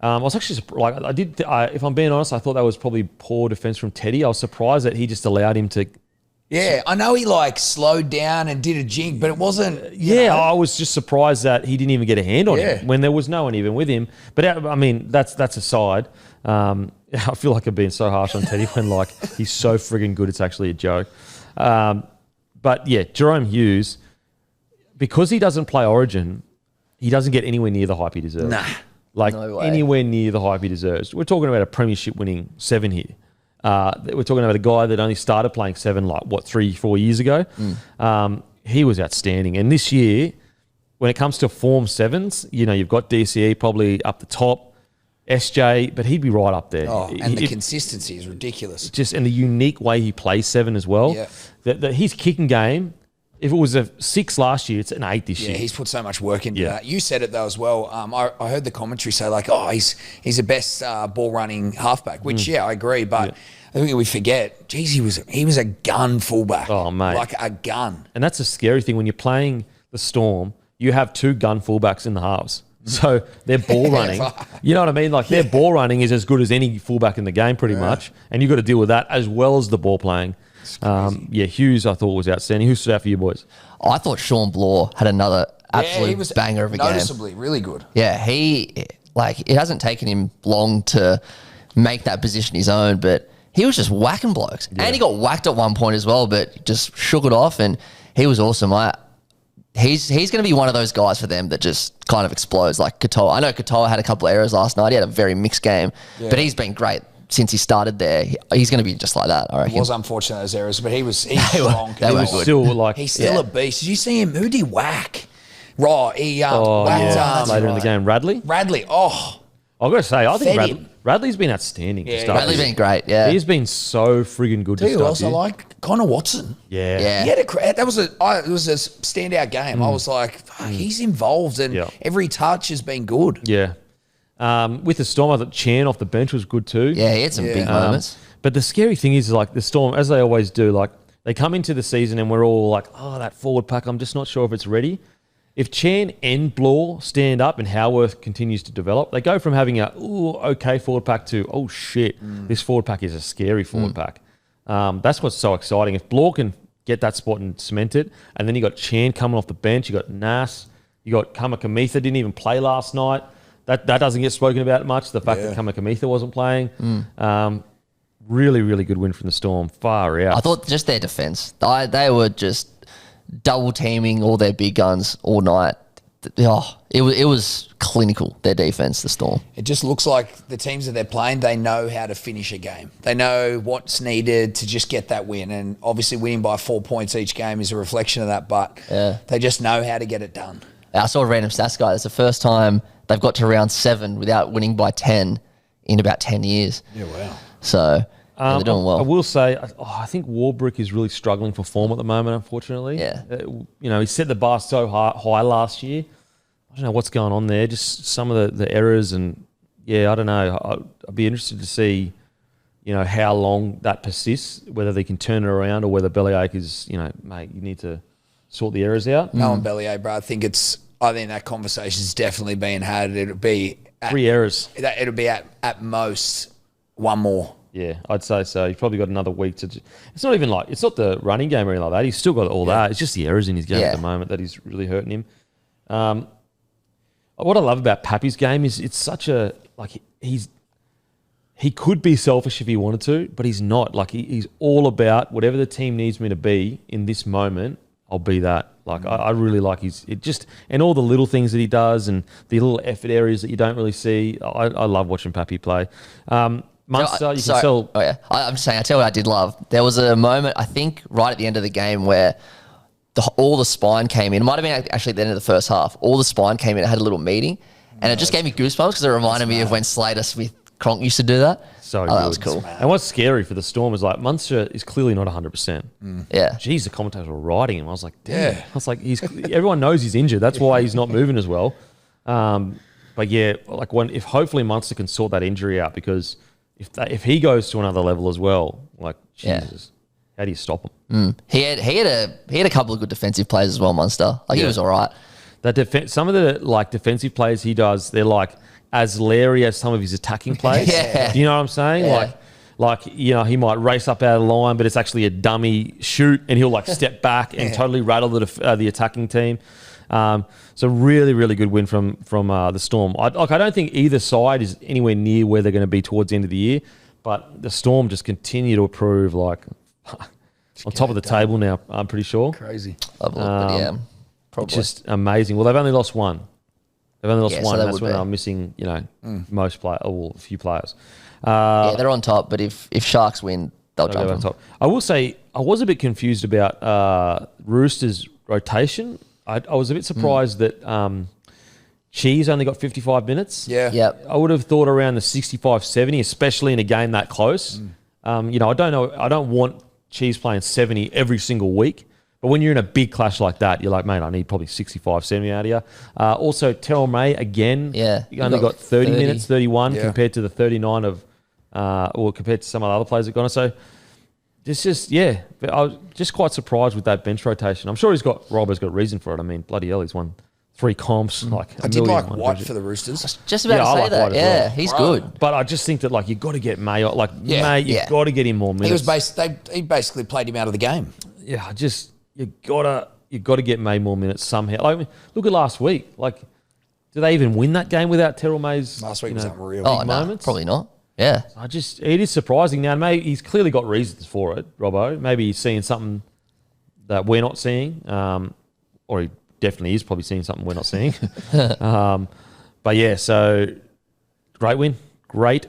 I was actually if I'm being honest, I thought that was probably poor defense from Teddy. I was surprised that he just allowed him to. Yeah, I know he slowed down and did a jig, but it wasn't. I was just surprised that he didn't even get a hand on him when there was no one even with him. But I mean, that's aside. I feel like I'm being so harsh on Teddy when he's so friggin' good, it's actually a joke. But yeah, Jerome Hughes, because he doesn't play Origin, he doesn't get anywhere near the hype he deserves. Nah. No way. Anywhere near the hype he deserves. We're talking about a premiership winning 7 here. We're talking about a guy that only started playing 7 3-4 years ago. He was outstanding. And this year, when it comes to form 7s, you've got DCE probably up the top. SJ, but he'd be right up there. Oh, and the consistency is ridiculous. And the unique way he plays 7 as well. Yeah. His kicking game, if it was a 6 last year, it's an 8 this year. Yeah, he's put so much work into that. You said it though as well. I heard the commentary say he's the best ball running halfback, which I agree, but I think we forget, geez, he was a gun fullback. Oh, mate. Like a gun. And that's a scary thing when you're playing the Storm, you have 2 gun fullbacks in the halves. So their ball running, you know what I mean? Their ball running is as good as any fullback in the game pretty much. And you've got to deal with that as well as the ball playing. Hughes I thought was outstanding. Who stood out for you boys? I thought Sean Bloor had another absolute banger of a game. Noticeably, really good. Yeah, it hasn't taken him long to make that position his own, but he was just whacking blokes. Yeah. And he got whacked at one point as well, but just shook it off, and he was awesome. He's going to be one of those guys for them that just kind of explodes like Katoa. I know Katoa had a couple of errors last night. He had a very mixed game, but he's been great since he started there. He's going to be just like that, I reckon. It was unfortunate, those errors, but he's strong. He's still a beast. Did you see him? Who did he whack? Right, he whacked later in the game. Radley, I've got to say, I think Radley's been outstanding. Yeah, Radley's been great, yeah. He's been so friggin' good to start. Who else I like? Connor Watson. Yeah. He had it was a standout game. I was like, he's involved, and every touch has been good. Yeah. With the Storm, I thought Chan off the bench was good too. Yeah, he had some big moments. But the scary thing is the Storm, as they always do, they come into the season and we're all like, oh, that forward pack, I'm just not sure if it's ready. if Chan and Blore stand up and Howarth continues to develop, they go from having a okay forward pack to this forward pack is a scary forward pack. That's what's so exciting. If Blore can get that spot and cement it, and then you got Chan coming off the bench, you got Nas, you got Kamakamitha didn't even play last night. That doesn't get spoken about much. The fact that Kamakamitha wasn't playing. Really, really good win from the Storm. Far out. I thought just their defence. They were just double teaming all their big guns all night. It was clinical, their defence, the Storm. It just looks like the teams that they're playing, they know how to finish a game. They know what's needed to just get that win. And obviously winning by 4 points each game is a reflection of that, but they just know how to get it done. I saw a random stats guy. It's the first time they've got to round 7 without winning by 10 in about 10 years. Yeah, wow. So they're doing well. I will say, I think Warbrick is really struggling for form at the moment, unfortunately. Yeah. He set the bar so high last year. I don't know what's going on there. Just some of the errors and, I don't know. I'd be interested to see, how long that persists, whether they can turn it around or whether Bellyache is, mate, you need to sort the errors out. No, on Bellyache, bro. I think that conversation's definitely being had. It'll be 3 errors. It'll be at most one more. Yeah, I'd say so. He's probably got another week to. It's not even like it's not the running game or anything like that. He's still got all that. It's just the errors in his game at the moment that is really hurting him. What I love about Pappy's game is it's such a he could be selfish if he wanted to, but he's not. Like he's all about whatever the team needs me to be in this moment. I'll be that. Like I really like and all the little things that he does and the little effort areas that you don't really see. I love watching Pappy play. Munster, I'm just saying, I tell you what I did love. There was a moment, I think, right at the end of the game where all the spine came in. It might have been actually at the end of the first half. All the spine came in and had a little meeting. And it just gave me goosebumps because it reminded me of when Slater Smith Cronk used to do that. So that was cool. And what's scary for the Storm is like Munster is clearly not 100%. Yeah. Geez, the commentators were riding him. I was like, damn. I was like, everyone knows he's injured. That's why he's not moving as well. But yeah, if hopefully Munster can sort that injury out, because if he goes to another level as well, like Jesus, how do you stop him? He had a couple of good defensive plays as well, Munster. He was all right. Some of the defensive plays he does, they're like as leery as some of his attacking plays. Do you know what I'm saying? Yeah. He might race up out of the line, but it's actually a dummy shoot, and he'll step back and totally rattle the attacking team. So really, really good win from the Storm. I don't think either side is anywhere near where they're going to be towards the end of the year, but the Storm just continue to improve, on top of the table now, I'm pretty sure. Crazy. Probably. It's just amazing. Well, they've only lost one. They've only lost one, so and that's when they're missing, most players, or a few players. They're on top, but if Sharks win, they'll jump on top. I will say I was a bit confused about Roosters' rotation. I was a bit surprised that Cheese only got 55 minutes. Yeah. Yep. I would have thought around the 65, 70, especially in a game that close. I don't know. I don't want Cheese playing 70 every single week. But when you're in a big clash like that, you're like, mate, I need probably 65, 70 out of you. Also, Terrell May, again, he only got 30 minutes, 31, compared to the 39 or compared to some of the other players that got on. So, I was just quite surprised with that bench rotation. I'm sure Robert's got a reason for it. I mean, bloody hell, he's won 3 comps. I did like White for the Roosters. Just about to say like that. White as well. He's good. But I just think that you've got to get May. May, you've got to get him more minutes. He basically played him out of the game. Yeah, you've got to get May more minutes somehow. Look at last week. Did they even win that game without Terrell May's last week was unreal. Oh, moments? Probably not. Yeah. It is surprising. Now, maybe he's clearly got reasons for it, Robbo. Maybe he's seeing something that we're not seeing, or he definitely is probably seeing something we're not seeing. But yeah, so great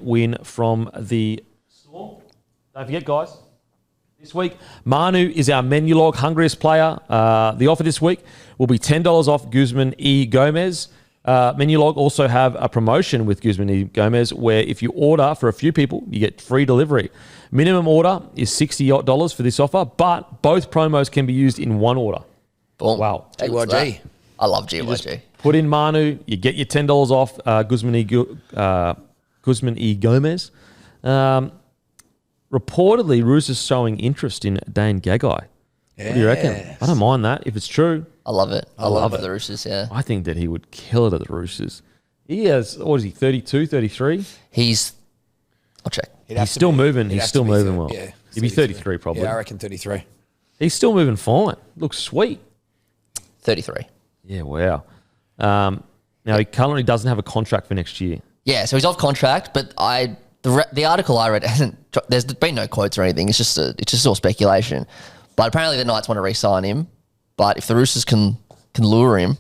win from the Storm. Don't forget, guys, this week Manu is our menu log hungriest player. The offer this week will be $10 off Guzman E. Gomez. Menu log also have a promotion with Guzman E. Gomez where if you order for a few people, you get free delivery. Minimum order is $60 for this offer, but both promos can be used in one order. Boom. Wow. GYG. I love GYG. Put in Manu, you get your $10 off Guzman E. Gomez. Reportedly, Roosters showing interest in Dane Gagai. What do you reckon? I don't mind that. If it's true, I love it. I love it. The Roosters, yeah. I think that he would kill it at the Roosters. He has, what is he, 32, 33? I'll check. He's still moving. He's still moving well. Yeah, He'd be 33 probably. Yeah, I reckon 33. He's still moving fine. Looks sweet. 33. Yeah, wow. Now, he currently doesn't have a contract for next year. Yeah, so he's off contract, but the article I read there's been no quotes or anything. It's just all speculation. But apparently the Knights want to re-sign him. But if the Roosters can lure him,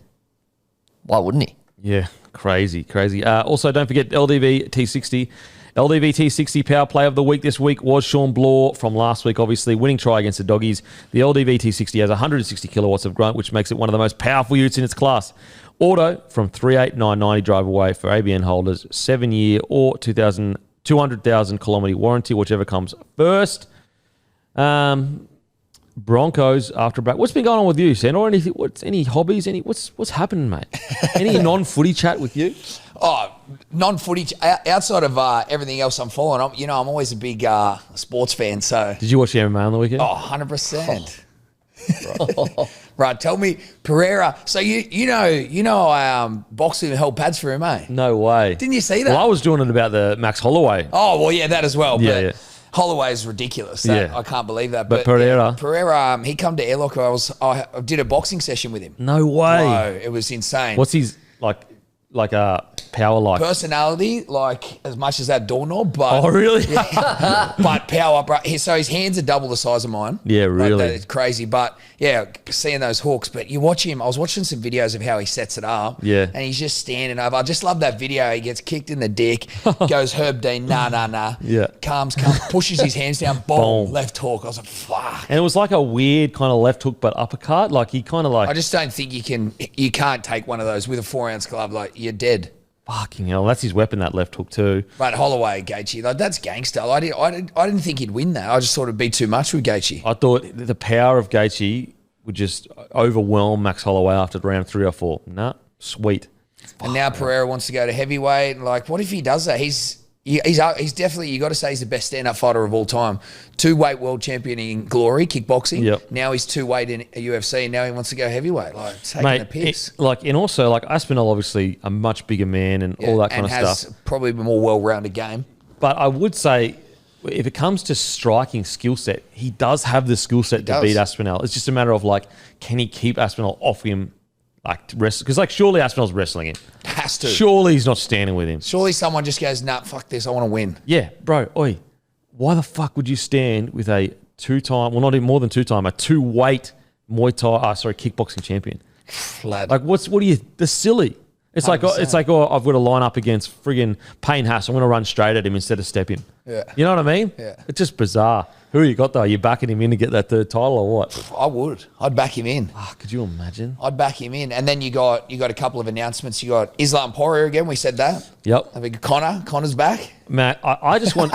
why wouldn't he? Yeah, crazy. Also, don't forget LDV T60. LDV T60 power play of the week this week was Sean Bloor from last week, obviously. Winning try against the Doggies. The LDV T60 has 160 kilowatts of grunt, which makes it one of the most powerful units in its class. Auto from 38990 drive away for ABN holders, 7-year or 200,000 kilometre warranty, whichever comes first. Broncos after a break. What's been going on with you, Sandor? Any hobbies? What's happening, mate? Any non-footy chat with you? Oh, non-footy outside of everything else I'm following. I'm always a big sports fan. So did you watch the MMA on the weekend? Oh, 100%. Right, tell me, Pereira. So you know, boxing held pads for him, eh? No way. Didn't you see that? Well, I was doing it about the Max Holloway. Oh well, yeah, that as well. Yeah, but Holloway is ridiculous. I can't believe that. But Pereira, he come to Airlock. I did a boxing session with him. No way. No, it was insane. What's his like a power like? Personality, like as much as that doorknob, but oh really? Yeah. But power, bro. So his hands are double the size of mine. Yeah, really. It's crazy, but yeah, seeing those hooks. But you watch him. I was watching some videos of how he sets it up. Yeah, and he's just standing over. I just love that video. He gets kicked in the dick, goes Herb Dean, nah. Yeah, calms, pushes his hands down, boom, left hook. I was like, fuck. And it was like a weird kind of left hook, but uppercut. Like he kind of like. I just don't think you can't take one of those with a 4-ounce glove. Like you're dead. Fucking hell, that's his weapon, that left hook too. But Holloway, Gaethje, that's gangster. I didn't think he'd win that. I just thought it'd be too much with Gaethje. I thought the power of Gaethje would just overwhelm Max Holloway after round 3 or 4. Nah, sweet. And now Pereira wants to go to heavyweight. Like, what if he does that? He's definitely, you got to say, he's the best stand-up fighter of all time. 2-weight world champion in Glory, kickboxing. Yep. Now he's 2-weight in UFC. Now he wants to go heavyweight. Like, taking the piss. And also, Aspinall, obviously, a much bigger man and all that kind of stuff. And has probably a more well-rounded game. But I would say, if it comes to striking skill set, he does have the skill set to beat Aspinall. It's just a matter of, can he keep Aspinall off him? Because surely Aspinall's wrestling him. Has to. Surely he's not standing with him. Surely someone just goes, nah, fuck this, I want to win. Yeah, bro, why the fuck would you stand with a 2-time, well, not even more than 2-time, a 2-weight kickboxing champion? Lad. They're silly. It's 100%. I've got to line up against friggin' Payne Haas. I'm going to run straight at him instead of step him. Yeah. You know what I mean? Yeah. It's just bizarre. Who you got though? Are you backing him in to get that third title or what? I would. I'd back him in. Could you imagine? I'd back him in. And then you got a couple of announcements. You got Islam Poirier again. We said that. Yep. I think Connor's back. Matt, I just want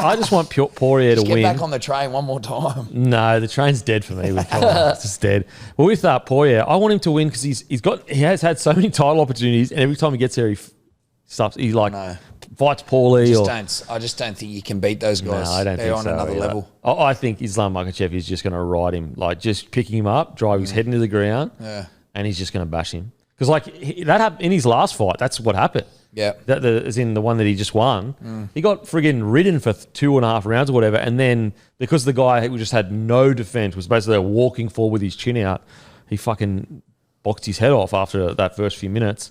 Poirier to get win. Get back on the train one more time. No, the train's dead for me. With Poirier. It's just dead. But with Poirier, I want him to win because he has had so many title opportunities, and every time he gets there, he fights poorly. I just don't think you can beat those guys. No, I don't They're think so. on another level. I think Islam Makhachev is just going to ride him, just picking him up, drive his head into the ground, and he's just going to bash him. Because that happened in his last fight. That's what happened. Yeah, as in the one that he just won. He got friggin' ridden for 2.5 rounds or whatever, and then because the guy who just had no defense was basically walking forward with his chin out, he fucking boxed his head off after that first few minutes.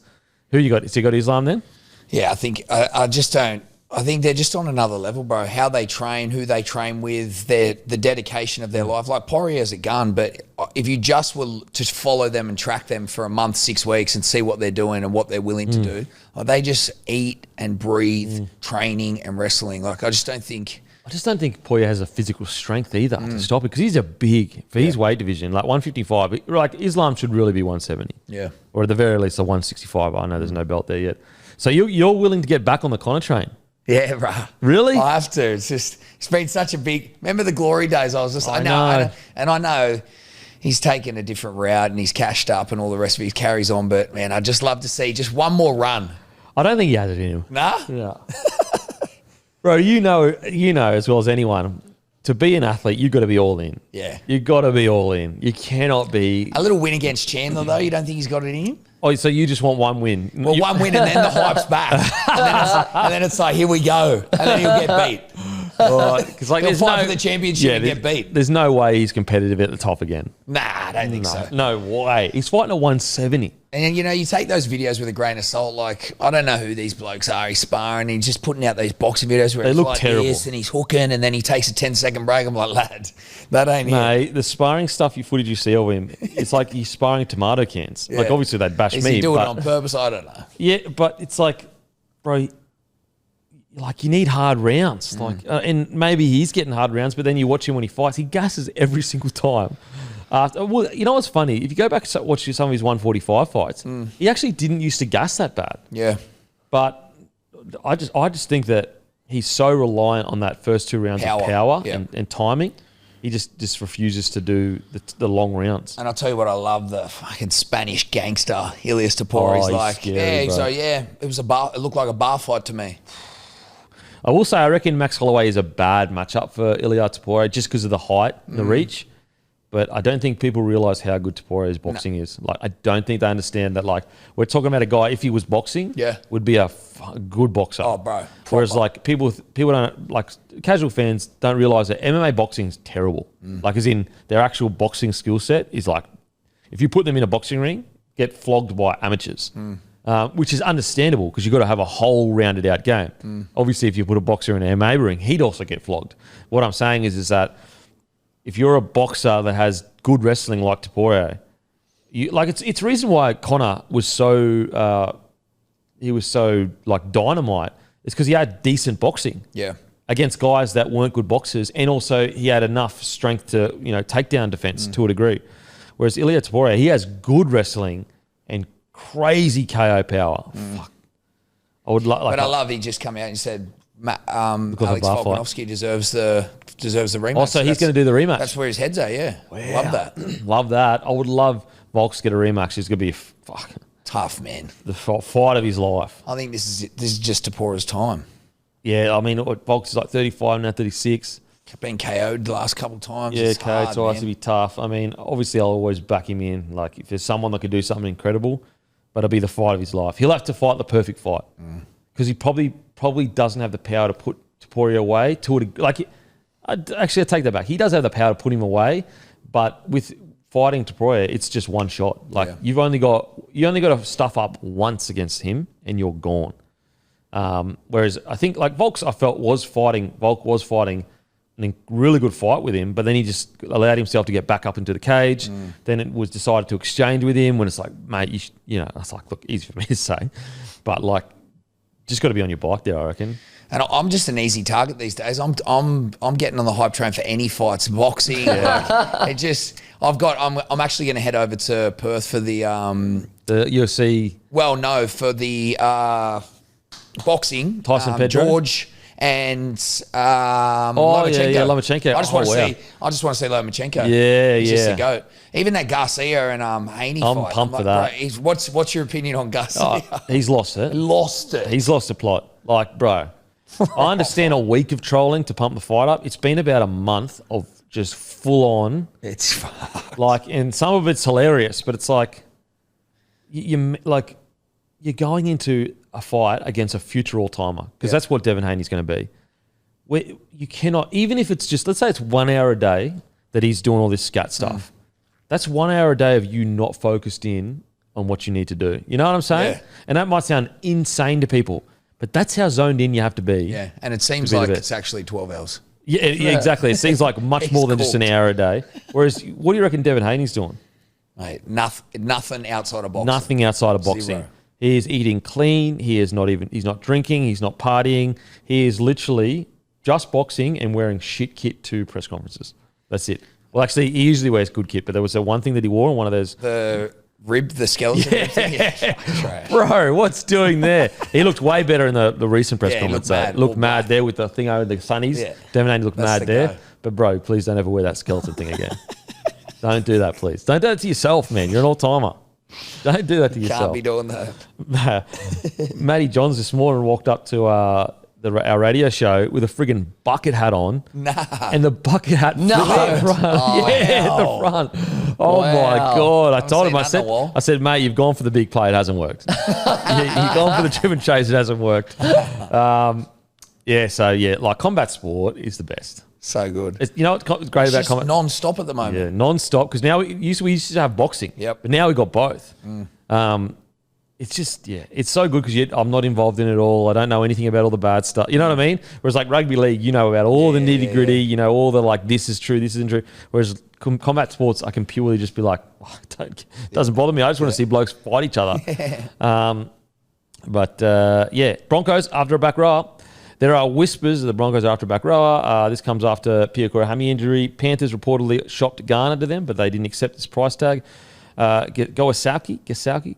Who you got? Has he got Islam then? Yeah, I think I just don't. I think they're just on another level, bro. How they train, who they train with, the dedication of their life. Like Poirier's a gun, but if you just were to follow them and track them for a month, 6 weeks, and see what they're doing and what they're willing to do, they just eat and breathe training and wrestling. I just don't think Poirier has a physical strength either to stop it because he's a big for his weight division, 155. Islam should really be 170. Yeah, or at the very least a 165. I know there's no belt there yet. So you're willing to get back on the Connor train? Yeah, bro. Really? I have to. It's been such a big. Remember the glory days? I know he's taken a different route and he's cashed up and all the rest of it. He carries on, but man, I'd just love to see just one more run. I don't think he has it in him. Nah. Yeah. Bro, you know as well as anyone. to be an athlete, you've got to be all in. Yeah. You've got to be all in. You cannot be. A little win against Chandler, though. You don't think he's got it in him? Oh, so you just want one win? Well, one win and then the hype's back. And then it's like, here we go. And then he'll get beat. Because He'll fight for the championship and get beat. There's no way he's competitive at the top again. Nah, I don't think so. No way. He's fighting at 170. And, you know, you take those videos with a grain of salt. Like, I don't know who these blokes are. He's sparring. He's just putting out these boxing videos where They it's look like terrible. this and he's hooking and then he takes a 10-second break. I'm like, lad, that ain't it. No, the sparring footage you see of him, it's like he's sparring tomato cans. Yeah. Like, obviously, they'd bash Is me. he doing but, it on purpose? I don't know. Yeah, but it's like, bro, like you need hard rounds. Like, and maybe he's getting hard rounds, but then you watch him when he fights, he gasses every single time. Well, you know what's funny? If you go back and watch some of his 145 fights, he actually didn't used to gas that bad. Yeah. But I just think that he's so reliant on that first 2 rounds of power Yeah. and timing. He just refuses to do the long rounds. And I'll tell you what, I love the fucking Spanish gangster Ilias Tapora. He's he's like, scary, bro. it was a bar. It looked like a bar fight to me. I will say I reckon Max Holloway is a bad matchup for Ilia Tapore just because of the height and the reach. But I don't think people realise how good Tapore's boxing is. Like, I don't think they understand that. Like, we're talking about a guy, if he was boxing, would be a good boxer. Oh, bro. Whereas, like, people don't, like, casual fans don't realise that MMA boxing is terrible. Like, as in, their actual boxing skill set is like, if you put them in a boxing ring, get flogged by amateurs. Which is understandable because you've got to have a whole rounded out game. Obviously, if you put a boxer in an MMA ring, he'd also get flogged. What I'm saying is that if you're a boxer that has good wrestling like Tapore, it's reason why Conor was so like dynamite. It's because he had decent boxing. Yeah. Against guys that weren't good boxers, and also he had enough strength to takedown defense to a degree. Whereas Ilia Tapore, he has good wrestling and crazy KO power. Fuck. I would But I love he just come out and said Alex Volkanovski deserves the rematch. Also, he's going to do the rematch. That's where his head's at, yeah. Wow. Love that. Love that. I would love Volks to get a rematch. He's going to be Tough, man. the fight of his life. I think this is just Tapora's time. Yeah, I mean, Volks is like 35, now 36. Been KO'd the last couple of times. Yeah, it's hard, KO twice man. to be tough. I mean, obviously, I'll always back him in. Like, if there's someone that could do something incredible, but it'll be the fight of his life. He'll have to fight the perfect fight because he probably doesn't have the power to put Tapore away. I take that back. He does have the power to put him away, but with fighting Tapore, it's just one shot. Like you only got to stuff up once against him, and you're gone. Whereas I think like Volk was fighting a really good fight with him, but then he just allowed himself to get back up into the cage. Then it was decided to exchange with him when it's like, mate, it's like, look, easy for me to say, but like, just got to be on your bike there, I reckon. And I'm just an easy target these days. I'm getting on the hype train for any fights, boxing. Like, I'm actually going to head over to Perth for the UFC. Well, no, for the boxing. Tyson Pedro, George. And Lomachenko. Yeah, Lomachenko. I just want to see Lomachenko. Yeah, He's just a goat. Even that Garcia and Haney fight. I'm pumped for that. Bro, what's your opinion on Garcia? He's lost it. He's lost the plot. Like, bro, I understand a week of trolling to pump the fight up. It's been about a month of just full on. It's fucked. Like, and some of it's hilarious, but it's like you're going into a fight against a future all-timer because that's what Devin Haney's going to be. Where you cannot, even if it's just, let's say it's 1 hour a day that he's doing all this scat stuff. That's 1 hour a day of you not focused in on what you need to do. You know what I'm saying? Yeah. And that might sound insane to people, but that's how zoned in you have to be. Yeah, and it seems like it's actually 12 hours. Yeah, exactly. It seems like much more than just an hour a day. Whereas, what do you reckon Devin Haney's doing? Mate, nothing outside of boxing. Nothing outside of boxing. Zero. He is eating clean. He's not drinking. He's not partying. He is literally just boxing and wearing shit kit to press conferences. That's it. Well, actually, he usually wears good kit, but there was one thing that he wore on one of those. The skeleton. Yeah. Bro, what's doing there? He looked way better in the recent press conference. Looked mad there with the thing over the sunnies. Yeah. Devin Haney looked mad there. Guy. But bro, please don't ever wear that skeleton thing again. Don't do that, please. Don't do that to yourself, man. You're an all-timer. Don't do that to yourself. Can't be doing that. Matty Johns this morning walked up to our radio show with a friggin' bucket hat on. Nah. And the bucket hat flipped at the front. Oh, at the wow. front. Oh, my Wow. God. I Haven't told seen him, that in a while. I said, mate, you've gone for the big play. It hasn't worked. You've gone for the trim and chase. It hasn't worked. Like combat sport is the best. So good. You know what's great It's about just combat? non-stop at the moment. Yeah, non-stop. Because now we used to have boxing. Yep. But now we got both. It's just, it's so good because I'm not involved in it all. I don't know anything about all the bad stuff. You know what I mean? Whereas like rugby league, you know about all the nitty gritty, you know, all the like, this is true, this isn't true. Whereas combat sports, I can purely just be like, it doesn't bother me. I just want to see blokes fight each other. Broncos after a back rower. There are whispers that the Broncos are after a back rower. This comes after Piakura hammy injury. Panthers reportedly shopped Garner to them, but they didn't accept this price tag. Gawasaki.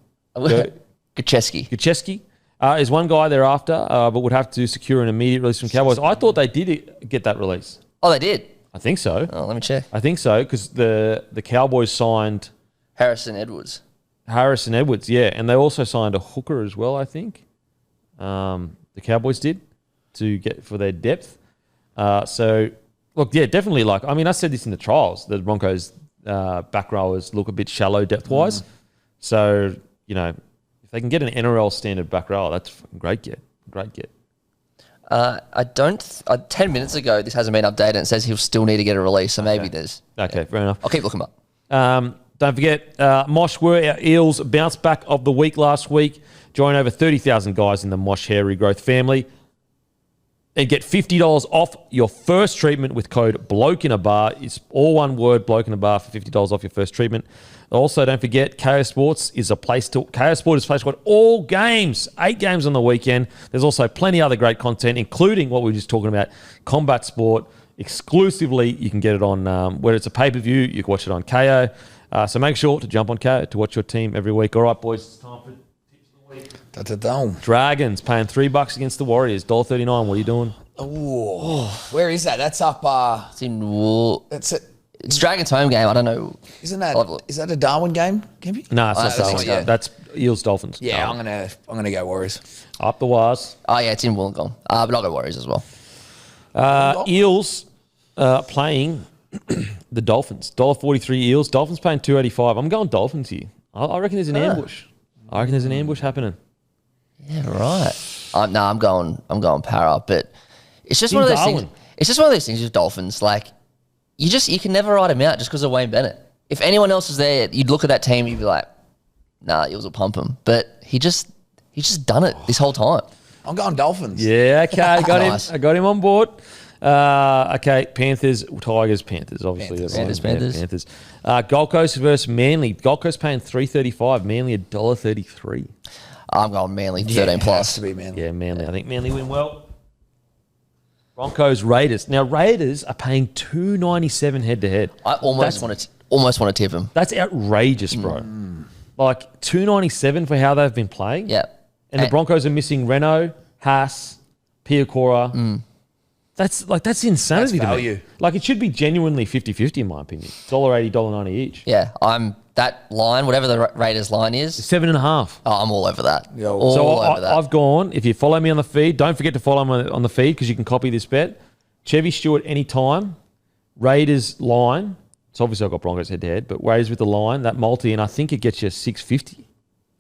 Gacheski is one guy they're after, but would have to secure an immediate release from Cowboys. I thought they did get that release. Oh, they did? I think so. Oh, let me check. I think so because the Cowboys signed Harrison Edwards, yeah, and they also signed a hooker as well, I think. The Cowboys did to get for their depth. Definitely. Like, I mean, I said this in the trials. The Broncos back rowers look a bit shallow depth-wise. So, you know, if they can get an NRL standard back rower, that's a great get. 10 minutes ago, this hasn't been updated. It says he'll still need to get a release, so maybe there's... Okay, fair enough. I'll keep looking up. Don't forget, Mosh were our Eels bounce back of the week last week. Join over 30,000 guys in the Mosh hair regrowth family. And get $50 off your first treatment with code Bloke in a Bar. It's all one word, Bloke in a Bar, for $50 off your first treatment. Also, don't forget, KO Sport is a place to watch all games, 8 games on the weekend. There's also plenty other great content, including what we were just talking about, combat sport. Exclusively, you can get it on, whether it's a pay-per-view, you can watch it on KO. So make sure to jump on KO to watch your team every week. All right, boys, it's time for tips of the week. Da-da-dum. Dragons paying $3 against the Warriors, $1.39. What are you doing? Ooh. Where is that? That's up. It's in Wool. That's it. It's Dragons home game. I don't know. Is that a Darwin game, Kempy? No, it's not that's Darwin. yeah. That's Eels Dolphins. Yeah, Darwin. I'm gonna go Warriors. Up the wires. Oh, yeah, it's in Wollongong. But I'll go Warriors as well. Eels playing the Dolphins. $1.43 Eels. Dolphins paying $2.85. I'm going Dolphins here. I reckon there's an ambush. I reckon there's an ambush happening. Yeah, right. I'm going Para, but it's just one of those Darwin. things. It's just one of those things with Dolphins. Like, you can never write him out just because of Wayne Bennett. If anyone else was there, you'd look at that team, you'd be like, nah, Eels will pump him. But he's just done it this whole time. I'm going Dolphins. Yeah, okay, I got Nice. him. I got him on board. Okay, Panthers, Tigers, Panthers, obviously. Panthers. Gold Coast versus Manly. Gold Coast paying $3.35. Manly $1.33. I'm going Manly, 13 Has plus. to be, man. Yeah, Manly. I think Manly win well. Broncos, Raiders. Now, Raiders are paying $2.97 head-to-head. I almost want to tip him. That's outrageous, bro. Like $2.97 for how they've been playing. Yeah. And the Broncos are missing Renault, Haas, Piakura. That's insanity That's to me. value. Like, it should be genuinely 50-50 in my opinion. $1.80, $1.90 each. Yeah, that line, whatever the Raiders line is, 7.5. oh, I'm all over that. Yo. All So over that. I've gone, if you follow me on the feed, don't forget to follow me on the feed because you can copy this bet. Chevy Stewart anytime, Raiders line. So obviously I've got Broncos head-to-head, but Raiders with the line, that multi, and I think it gets you 650.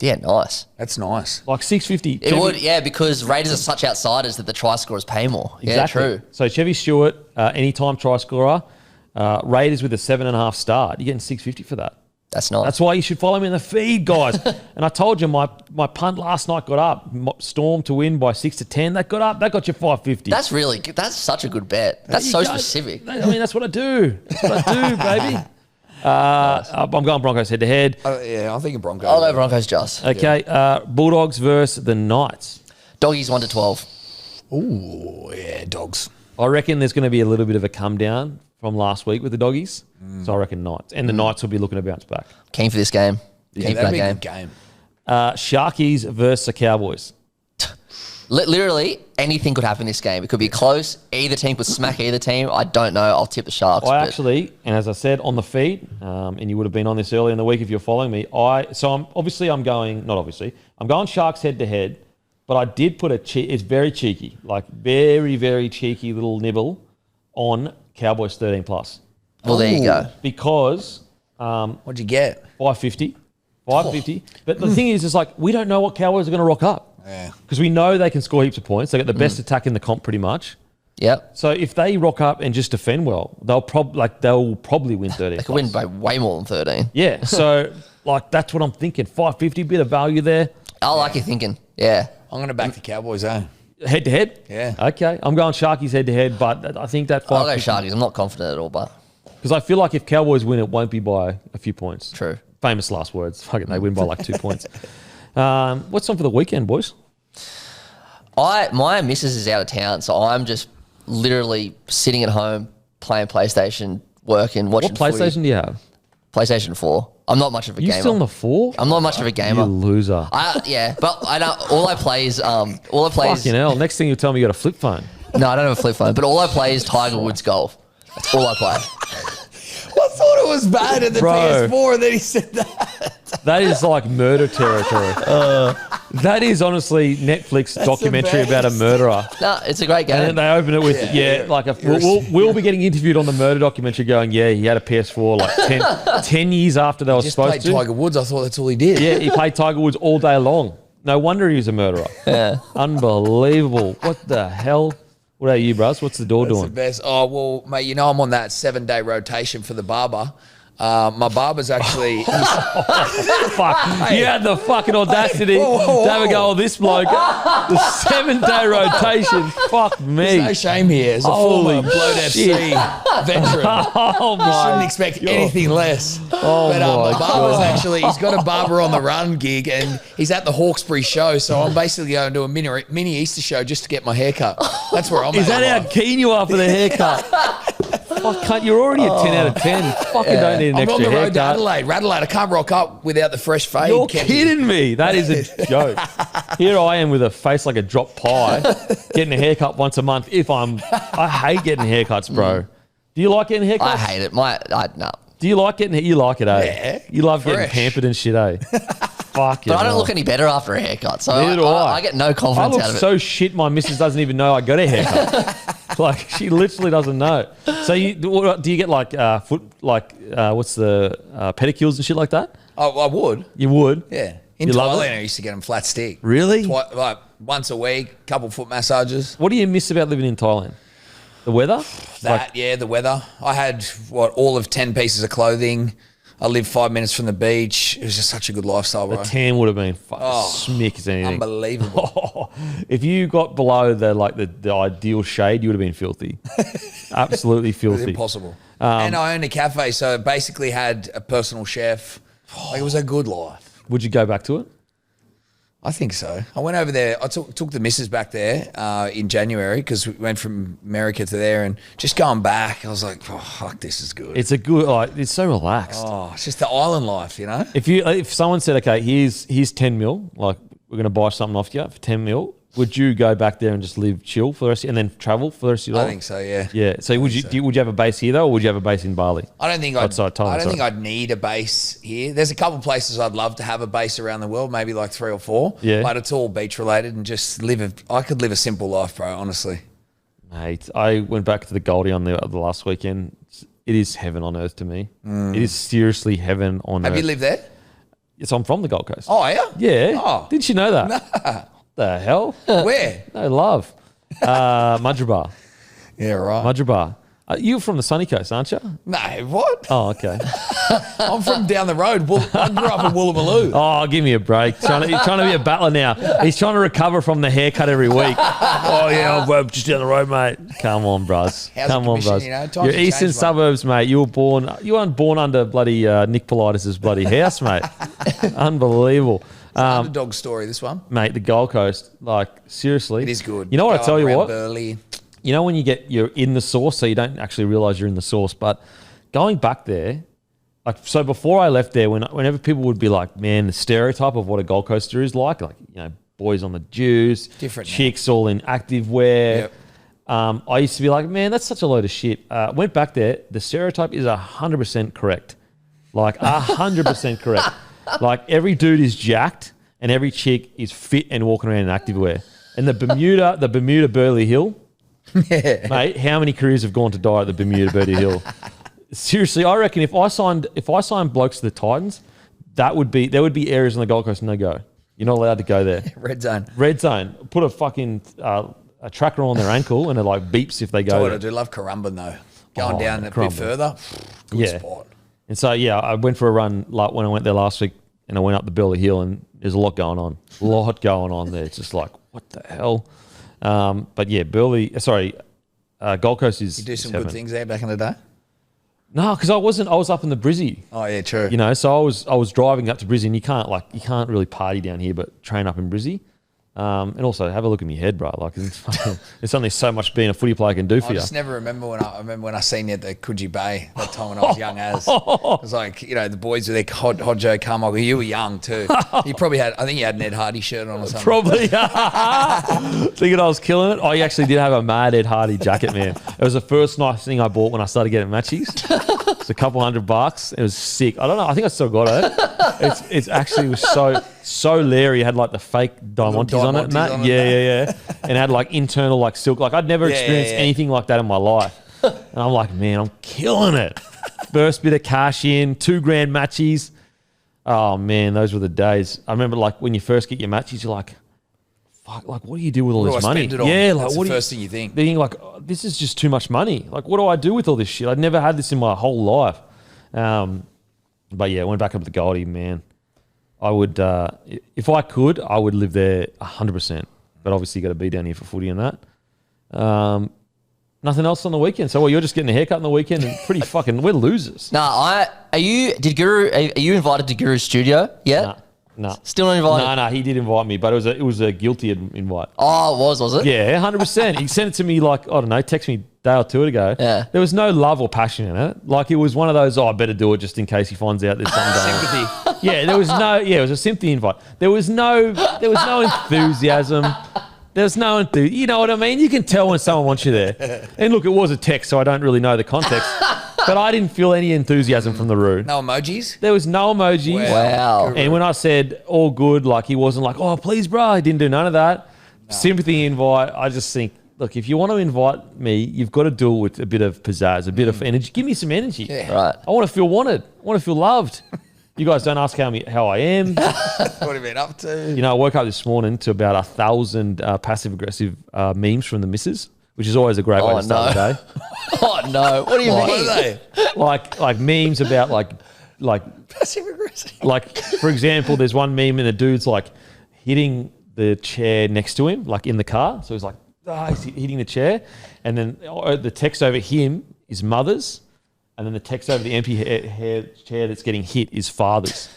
Yeah, nice. That's nice. Like 650. It would, yeah, because Raiders are such outsiders that the try scorers pay more. Exactly. Yeah, true. So Chevy Stewart, anytime try scorer, Raiders with a 7.5 start. You're getting 650 for that. That's nice. That's why you should follow me in the feed, guys. And I told you my punt last night got up. Storm to win by 6-10. That got up. That got you 550. That's really good. That's such a good bet. That's so specific. I mean, that's what I do. That's what I do, baby. I'm going Broncos head to head. Yeah, I'm thinking Broncos. I'll go Broncos just. Okay, Bulldogs versus the Knights. Doggies 1-12. Ooh, yeah, dogs. I reckon there's going to be a little bit of a come down from last week with the Doggies. So I reckon Knights. And the Knights will be looking to bounce back. Keen for this game. Yeah, Keen for that'd that be a game. good game. Sharkies versus the Cowboys. Literally, anything could happen in this game. It could be close. Either team could smack either team. I don't know. I'll tip the Sharks. I actually, and as I said on the feed, and you would have been on this earlier in the week if you're following me, I'm going Sharks head to head, But I did put it's very cheeky, like very, very cheeky little nibble on Cowboys 13 plus. Well, there you go. Because What'd you get? 550. 550. But the thing is like, we don't know what Cowboys are going to rock up. Yeah. Because we know they can score heaps of points. They got the best attack in the comp pretty much. Yep. So if they rock up and just defend well, they'll probably win 13. They could win by way more than 13. Yeah. So like that's what I'm thinking. 550, bit of value there. I like your thinking. Yeah. I'm going to back the Cowboys, eh? Head to head? Yeah. Okay. I'm going Sharkies head to head, but I think that I'll go 550. Sharkies. I'm not confident at all, but Because I feel like if Cowboys win, it won't be by a few points. true. Famous last words. Fuck it, they win by like 2 points. What's on for the weekend, boys? My missus is out of town, so I'm just literally sitting at home playing PlayStation, working, watching. What PlayStation do you have? PlayStation 4. I'm not much of a You gamer. still on the 4? I'm not much of a gamer. You loser. Yeah, but I don't. All I play is Fucking hell. Next thing you tell me you got a flip phone. No, I don't have a flip phone, but all I play is Tiger Woods golf. That's all I play. I thought it was bad at the Bro. PS4, and then he said that. That is like murder territory. That is honestly Netflix documentary the about a best. murderer. No, it's a great game. And then they open it with, we'll be getting interviewed on the murder documentary going, yeah, he had a PS4 like 10 years after they were Just supposed played to. Tiger Woods. I thought that's all he did. Yeah, he played Tiger Woods all day long. No wonder he was a murderer. Yeah. Unbelievable. What the hell? What about you, bros? What's the door That's the doing? best. Oh, well, mate, you know I'm on that 7-day rotation for the barber. My barber's actually... Fuck. You had the fucking audacity whoa, to have a go on this bloke. The 7-day rotation. Fuck me. no shame here. As a Holy former Bloke shit. FC veteran. Oh You shouldn't my. expect anything less. Oh But my my barber's God. actually, he's got a barber on the run gig and he's at the Hawkesbury show. So I'm basically going to a mini Easter show just to get my haircut. That's where I'm Is at. that in how life. keen you are for the haircut? Fuck, cunt, you're already a 10 out of 10. You fucking don't need an I'm extra on the road to haircut. Adelaide. I can't rock up without the fresh fade. You're Kenzie. kidding me. That is a joke. Here I am with a face like a dropped pie, getting a haircut once a month. I hate getting haircuts, bro. Do you like getting haircuts? I hate it. No. Do you like getting? You like it, eh? Yeah. You love getting Fresh. pampered and shit, eh? Fuck But I don't look any better after a haircut, so Neither do I. I get no I confidence look out of it. so shit. My missus doesn't even know I got a haircut. Like she literally doesn't know. So do you get like what's the pedicures and shit like that? I would. You would. Yeah. In You love Thailand, it? I used to get them flat stick. Really? Like once a week, couple foot massages. What do you miss about living in Thailand? The weather? The weather. I had all of 10 pieces of clothing. I lived 5 minutes from the beach. It was just such a good lifestyle, The bro. tan would have been smick as anything. Unbelievable. If you got below the ideal shade, you would have been filthy. Absolutely It was filthy. impossible. And I owned a cafe, so basically had a personal chef. Like it was a good life. Would you go back to it? I think so. I went over there. I took the missus back there in January because we went from America to there, and just going back, I was like, oh, fuck, this is good. It's a good. It's so relaxed. Oh, it's just the island life, you know? If someone said, okay, here's 10 mil, like we're gonna buy something off you for 10 mil, would you go back there and just live chill for the rest and then travel for the rest of your life? I think so, yeah. Yeah. So would you have a base here though, or would you have a base in Bali? I don't think Outside Thailand, I don't sorry. think I'd need a base here. There's a couple of places I'd love to have a base around the world, maybe like 3 or 4. Yeah. But it's all beach related and just I could live a simple life, bro, honestly. Mate, I went back to the Goldie on the last weekend. It is heaven on earth to me. It is seriously heaven on earth. Have you lived there? Yes, I'm from the Gold Coast. Oh, yeah? Yeah. Oh. Didn't you know that? The hell? Where? No love. Madrabar. Yeah, right. Madrabar. You're from the sunny coast, aren't you? No, what? Oh, okay. I'm from down the road. I grew up in Woolloomooloo. Oh, give me a break. He's trying to be a battler now. He's trying to recover from the haircut every week. Oh, yeah, I'm just down the road, mate. Come on, bros. How's Come the on, commission, bros. you know? Times Your have eastern changed, mate. suburbs, mate. You weren't born under bloody Nick Politis' bloody house, mate. Unbelievable. Underdog story, this one. Mate, the Gold Coast, like, seriously. It is good. You know what Go I tell up you around what? Burleigh. You know when you're in the sauce, so you don't actually realise you're in the sauce. But going back there, like so before I left there, whenever people would be like, man, the stereotype of what a Gold Coaster is like boys on the juice, Different now. chicks all in active wear. Yep. I used to be like, man, that's such a load of shit. Went back there, the stereotype is 100% correct. Like 100% correct. Like every dude is jacked. and every chick is fit and walking around in activewear. And the Bermuda Burley Hill, mate, how many careers have gone to die at the Bermuda Burley Hill? Seriously, I reckon if I signed blokes to the Titans, there would be areas on the Gold Coast no go. You're not allowed to go there. Red zone. Red zone. Put a fucking a tracker on their ankle and it like beeps if they go. I do love Currumbin though. Going down a bit further, good spot. And so I went for a run like when I went there last week, and I went up the Burley Hill, and there's a lot going on. A lot going on there. It's just like, what the hell? But yeah, Gold Coast is. You do some good things there back in the day. No, because I was up in the Brizzy. Oh yeah, true. You know, so I was driving up to Brizzy, and you can't really party down here, but train up in Brizzy. And also have a look in your head, bro. Like it's only so much being a footy player can do for you. I just never remember when I seen you at the Coogee Bay that time when I was young as. It was like, you know, the boys were there, Hodjo, Carmichael. You were young too. You probably had, I think you had an Ed Hardy shirt on or something. Probably. Thinking I was killing it. I actually did have a mad Ed Hardy jacket, man. It was the first nice thing I bought when I started getting matchies. It's a couple $100. It was sick. I don't know. I think I still got it. It's actually was so leery. It had like the fake diamantes on it, Matt. Yeah. And it had like internal like silk. Like I'd never experienced anything like that in my life. And I'm like, man, I'm killing it. First bit of cash in, $2,000 matchies. Oh man, those were the days. I remember like when you first get your matchies, you're like, fuck, like what do you do with all this money? Yeah, like what the first thing you think. Being like, oh, this is just too much money. Like, what do I do with all this shit? I'd never had this in my whole life. But yeah, I went back up to the Goldie, man. I would, if I could, I would live there 100%. But obviously, you got to be down here for footy and that. Nothing else on the weekend. So, you're just getting a haircut on the weekend and pretty fucking, we're losers. Are you invited to Guru's studio yet? No. Still not invited? No, he did invite me, but it was a guilty invite. Oh, was it? Yeah, 100%. He sent it to me like, I don't know, text me a day or two ago. Yeah. There was no love or passion in it. Like it was one of those, I better do it just in case he finds out there's something going on. Sympathy. Yeah, it was a sympathy invite. There was no enthusiasm. There's no enthusiasm. You know what I mean? You can tell when someone wants you there. And look, it was a text, so I don't really know the context. But I didn't feel any enthusiasm from the Roo. No emojis? There was no emojis. Wow. And when I said all good, like he wasn't like, oh, please, bro. He didn't do none of that. No. Sympathy invite. I just think, look, if you want to invite me, you've got to do it with a bit of pizzazz, a bit of energy. Give me some energy. Yeah. Right. I want to feel wanted. I want to feel loved. You guys don't ask how I am. What have you been up to? You know, I woke up this morning to about 1,000 passive-aggressive memes from the missus, which is always a great way to start the day. Oh, no. What do you mean? What are they? Like memes about like passive-aggressive. Like, for example, there's one meme and the dude's like hitting the chair next to him, like in the car. So he's like, he's hitting the chair. And then the text over him is mother's. And then the text over the empty chair that's getting hit is father's.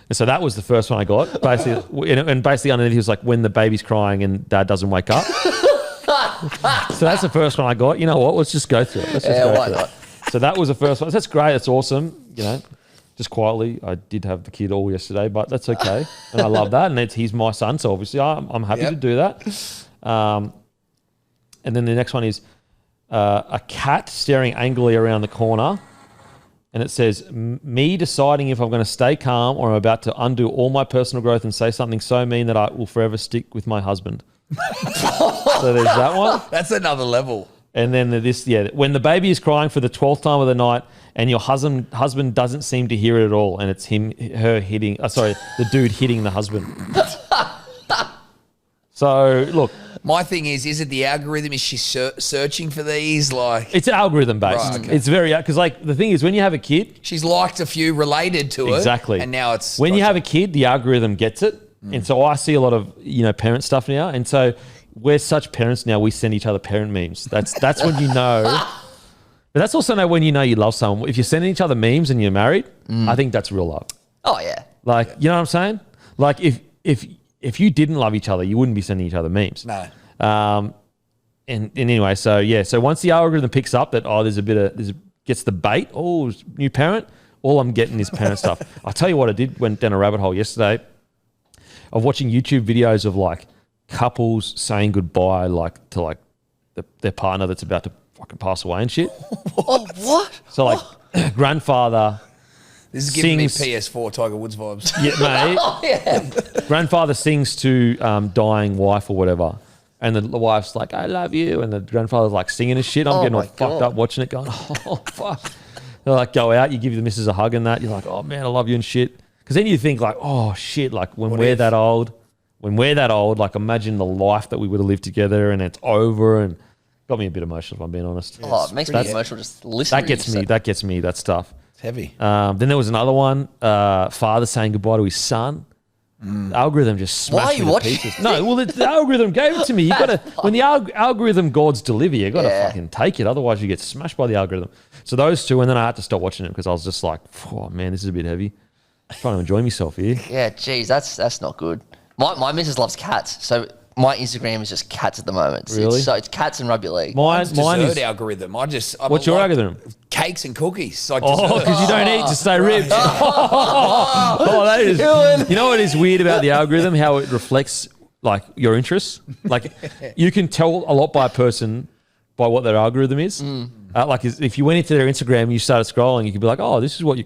And so that was the first one I got. Basically, and basically underneath he was like, when the baby's crying and dad doesn't wake up. So that's the first one I got. You know what? Let's just go through it. Why not? So that was the first one. That's great. That's awesome. You know, just quietly, I did have the kid all yesterday, but that's okay. And I love that. And he's my son, so obviously I'm happy to do that. And then the next one is a cat staring angrily around the corner. And it says, me deciding if I'm going to stay calm or I'm about to undo all my personal growth and say something so mean that I will forever stick with my husband. So there's that one. That's another level. And then when the baby is crying for the 12th time of the night and your husband doesn't seem to hear it at all and it's the dude hitting the husband. So, look. My thing is it the algorithm? Is she searching for these? Like, it's algorithm based. Right, okay. It's very, because like the thing is when you have a kid. She's liked a few related to it. Exactly. And now it's. When you have a kid, the algorithm gets it. And so I see a lot of, parent stuff now. And so we're such parents now, we send each other parent memes. That's when you know. But that's also when you know you love someone. If you're sending each other memes and you're married, I think that's real love. Oh, yeah. Like, you know what I'm saying? Like if you didn't love each other, you wouldn't be sending each other memes. No. And anyway, so once the algorithm picks up that, gets the bait, new parent, all I'm getting is parent stuff. I'll tell you what I went down a rabbit hole yesterday of watching YouTube videos of like couples saying goodbye to their partner that's about to fucking pass away and shit. What? So like grandfather This is giving me sings, PS4 Tiger Woods vibes. Yeah, mate. Grandfather sings to dying wife or whatever. And the wife's like, I love you. And the grandfather's like singing his shit. I'm getting all fucked up watching it going, oh, fuck. They like go out, you give the missus a hug and that. You're like, oh, man, I love you and shit. Because then you think like, oh, shit, like when we're that old, like imagine the life that we would have lived together and it's over and got me a bit emotional if I'm being honest. Oh, it makes me emotional just listening. That gets me, that stuff. It's heavy. Then there was another one, father saying goodbye to his son. The algorithm just smashed me to pieces. No, well, the algorithm gave it to me. You got to when the algorithm gods deliver, you got to fucking take it. Otherwise, you get smashed by the algorithm. So those two, and then I had to stop watching it because I was just like, oh man, this is a bit heavy. I'm trying to enjoy myself here. Yeah, geez, that's not good. My missus loves cats, so my Instagram is just cats at the moment. Really? It's cats and rugby league. Mine Dessert is algorithm. What's your algorithm? Cakes and cookies. Like because you don't eat to stay ripped. That is. You know what is weird about the algorithm? How it reflects like your interests. Like you can tell a lot by a person by what their algorithm is. Like if you went into their Instagram and you started scrolling, you could be like, oh, this is what you're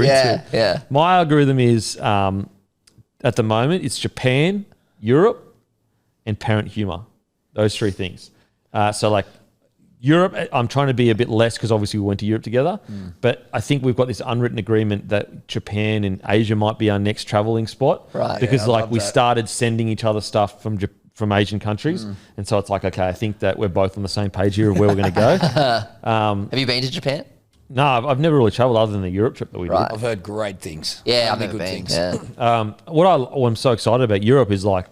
into. Yeah. My algorithm is at the moment it's Japan, Europe, and parent humor. Those three things. So like Europe, I'm trying to be a bit less because obviously we went to Europe together. But I think we've got this unwritten agreement that Japan and Asia might be our next traveling spot. Right. Because we started sending each other stuff from Asian countries. And so it's like, okay, I think that we're both on the same page here of where we're going to go. Have you been to Japan? No, I've never really traveled other than the Europe trip that we did. I've heard great things. Yeah, I've Only never good been. things. Yeah. What I'm so excited about Europe is like,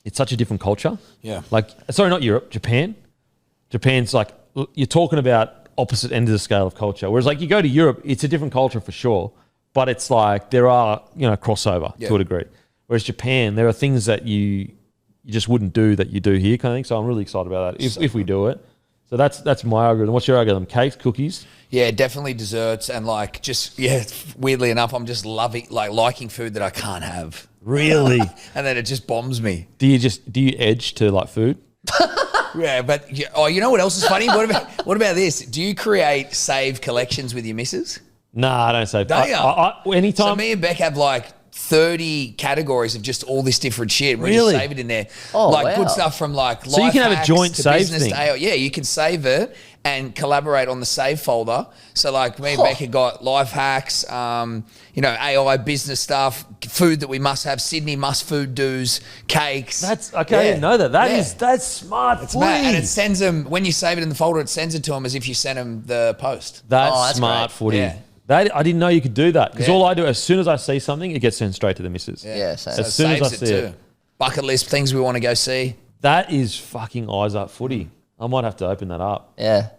it's such a different culture. Yeah. Like, sorry, not Europe, Japan. Japan's like, you're talking about opposite end of the scale of culture. Whereas like you go to Europe, it's a different culture for sure. But it's like there are, crossover to a degree. Whereas Japan, there are things that you just wouldn't do that you do here kind of thing. So I'm really excited about that if we do it. So that's my algorithm. What's your algorithm? Cakes, cookies? Yeah, definitely desserts and weirdly enough, I'm just liking food that I can't have. Really? And then it just bombs me. Do you edge to like food? Yeah, but you know what else is funny? What about this? Do you create save collections with your missus? Nah, I don't save. Don't you? Anytime. So me and Beck have like 30 categories of just all this different shit. We Really? just save it in there. Oh, like wow. good stuff from like life So you can have a hacks joint to save business thing. Yeah, you can save it and collaborate on the save folder. So like me and Becca got life hacks, AI business stuff, food that we must have, Sydney must food do's, cakes. That's okay. I didn't know that. That's smart. It's mad. And it sends them, when you save it in the folder, it sends it to them as if you sent them the post. That's smart great. footy. Yeah. That I didn't know you could do that because all I do as soon as I see something, it gets sent straight to the missus. Yeah, same. So As soon as I saves see it. Bucket list, things we want to go see. That is fucking eyes up footy. I might have to open that up Yeah,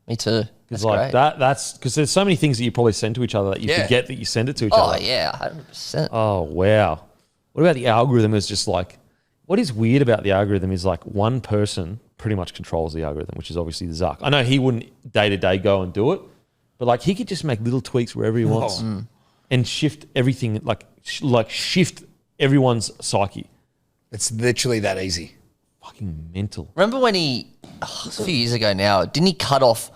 me too. because That's like great. that's because there's so many things that you probably send to each other that you forget that you send it to each Oh other. yeah, 100%. Oh wow. What about the algorithm? Is just like what is weird about the algorithm is like one person pretty much controls the algorithm, which is obviously Zuck. I know he wouldn't day to day go and do it, but like he could just make little tweaks wherever he wants and shift everything, like shift everyone's psyche. It's literally that easy. Fucking mental. Remember when it's a few years ago now, didn't he cut off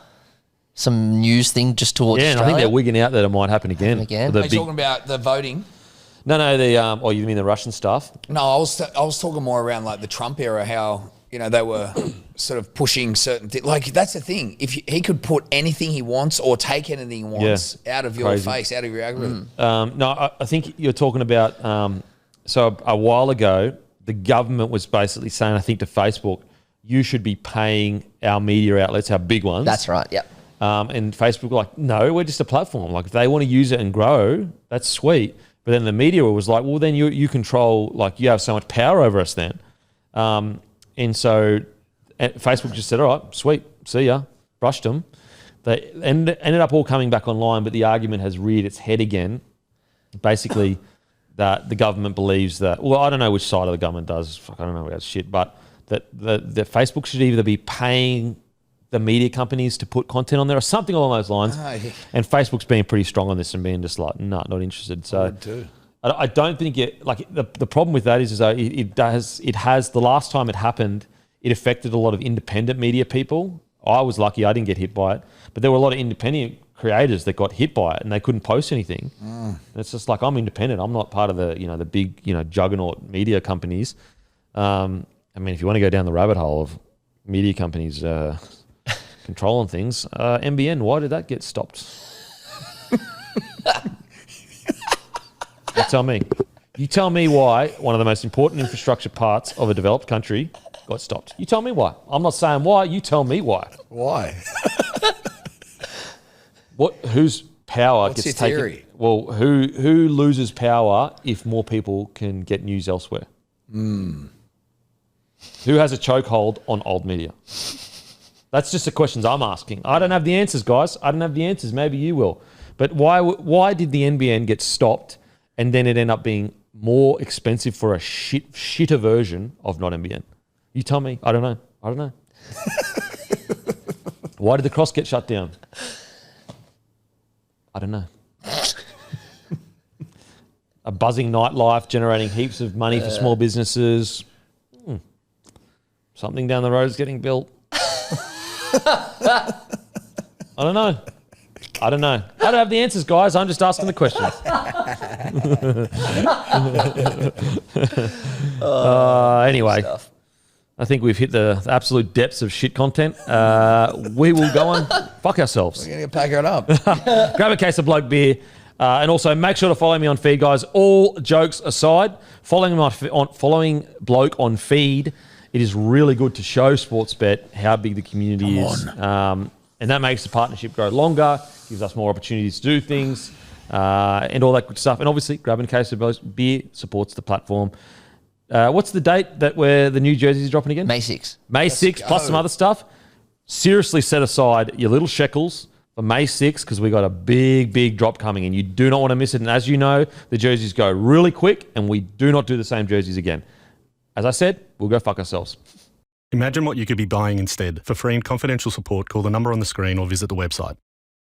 some news thing just towards Yeah, and I think Australia? they're wigging out that it might happen again. again? The Are you talking about the voting? No, you mean the Russian stuff? No, I was talking more around like the Trump era, how they were sort of pushing certain things. Like that's the thing. If he could put anything he wants or take anything he wants out of your face, out of your algorithm. No, I think you're talking about. So a while ago, the government was basically saying, I think to Facebook, you should be paying our media outlets, our big ones. That's right. Yep. And Facebook were like, no, we're just a platform. Like if they want to use it and grow, that's sweet. But then the media was like, well, then you control, like you have so much power over us then. And so Facebook just said, all right, sweet, see ya, brushed them. They ended up all coming back online, but the argument has reared its head again. Basically, that the government believes that, well, I don't know which side of the government does, fuck, I don't know about shit, but that Facebook should either be paying the media companies to put content on there or something along those lines. And Facebook's being pretty strong on this and being just like, no, not interested. So I don't think the problem with that is it has the last time it happened, it affected a lot of independent media people I was lucky I didn't get hit by it, but there were a lot of independent creators that got hit by it and they couldn't post anything. And it's just like, I'm independent. I'm not part of the, the big, juggernaut media companies. I mean, if you want to go down the rabbit hole of media companies controlling things, NBN, why did that get stopped? You tell me. You tell me why one of the most important infrastructure parts of a developed country got stopped. You tell me why. I'm not saying why. You tell me why. Why? Whose power What's gets your taken? theory? Well, who loses power if more people can get news elsewhere? Who has a chokehold on old media? That's just the questions I'm asking. I don't have the answers, guys. I don't have the answers. Maybe you will. But why did the NBN get stopped and then it end up being more expensive for a shitter version of not NBN? You tell me. I don't know. Why did the Cross get shut down? I don't know. A buzzing nightlife generating heaps of money for small businesses. Something down the road is getting built. I don't know. I don't have the answers, guys. I'm just asking the questions. Anyway, I think we've hit the absolute depths of shit content. We will go and fuck ourselves. We're going to pack it up. Grab a case of Bloke beer. And also make sure to follow me on feed, guys. All jokes aside, following Bloke on feed, it is really good to show Sportsbet how big the community is. And that makes the partnership grow longer, gives us more opportunities to do things, and all that good stuff. And obviously, grabbing a case of beer supports the platform. What's the date that where the new jerseys are dropping again? May 6th. May 6th, plus some other stuff. Seriously set aside your little shekels for May 6th because we got a big drop coming and you do not want to miss it. And as you know, the jerseys go really quick and we do not do the same jerseys again. As I said, we'll go fuck ourselves. Imagine what you could be buying instead. For free and confidential support, call the number on the screen or visit the website.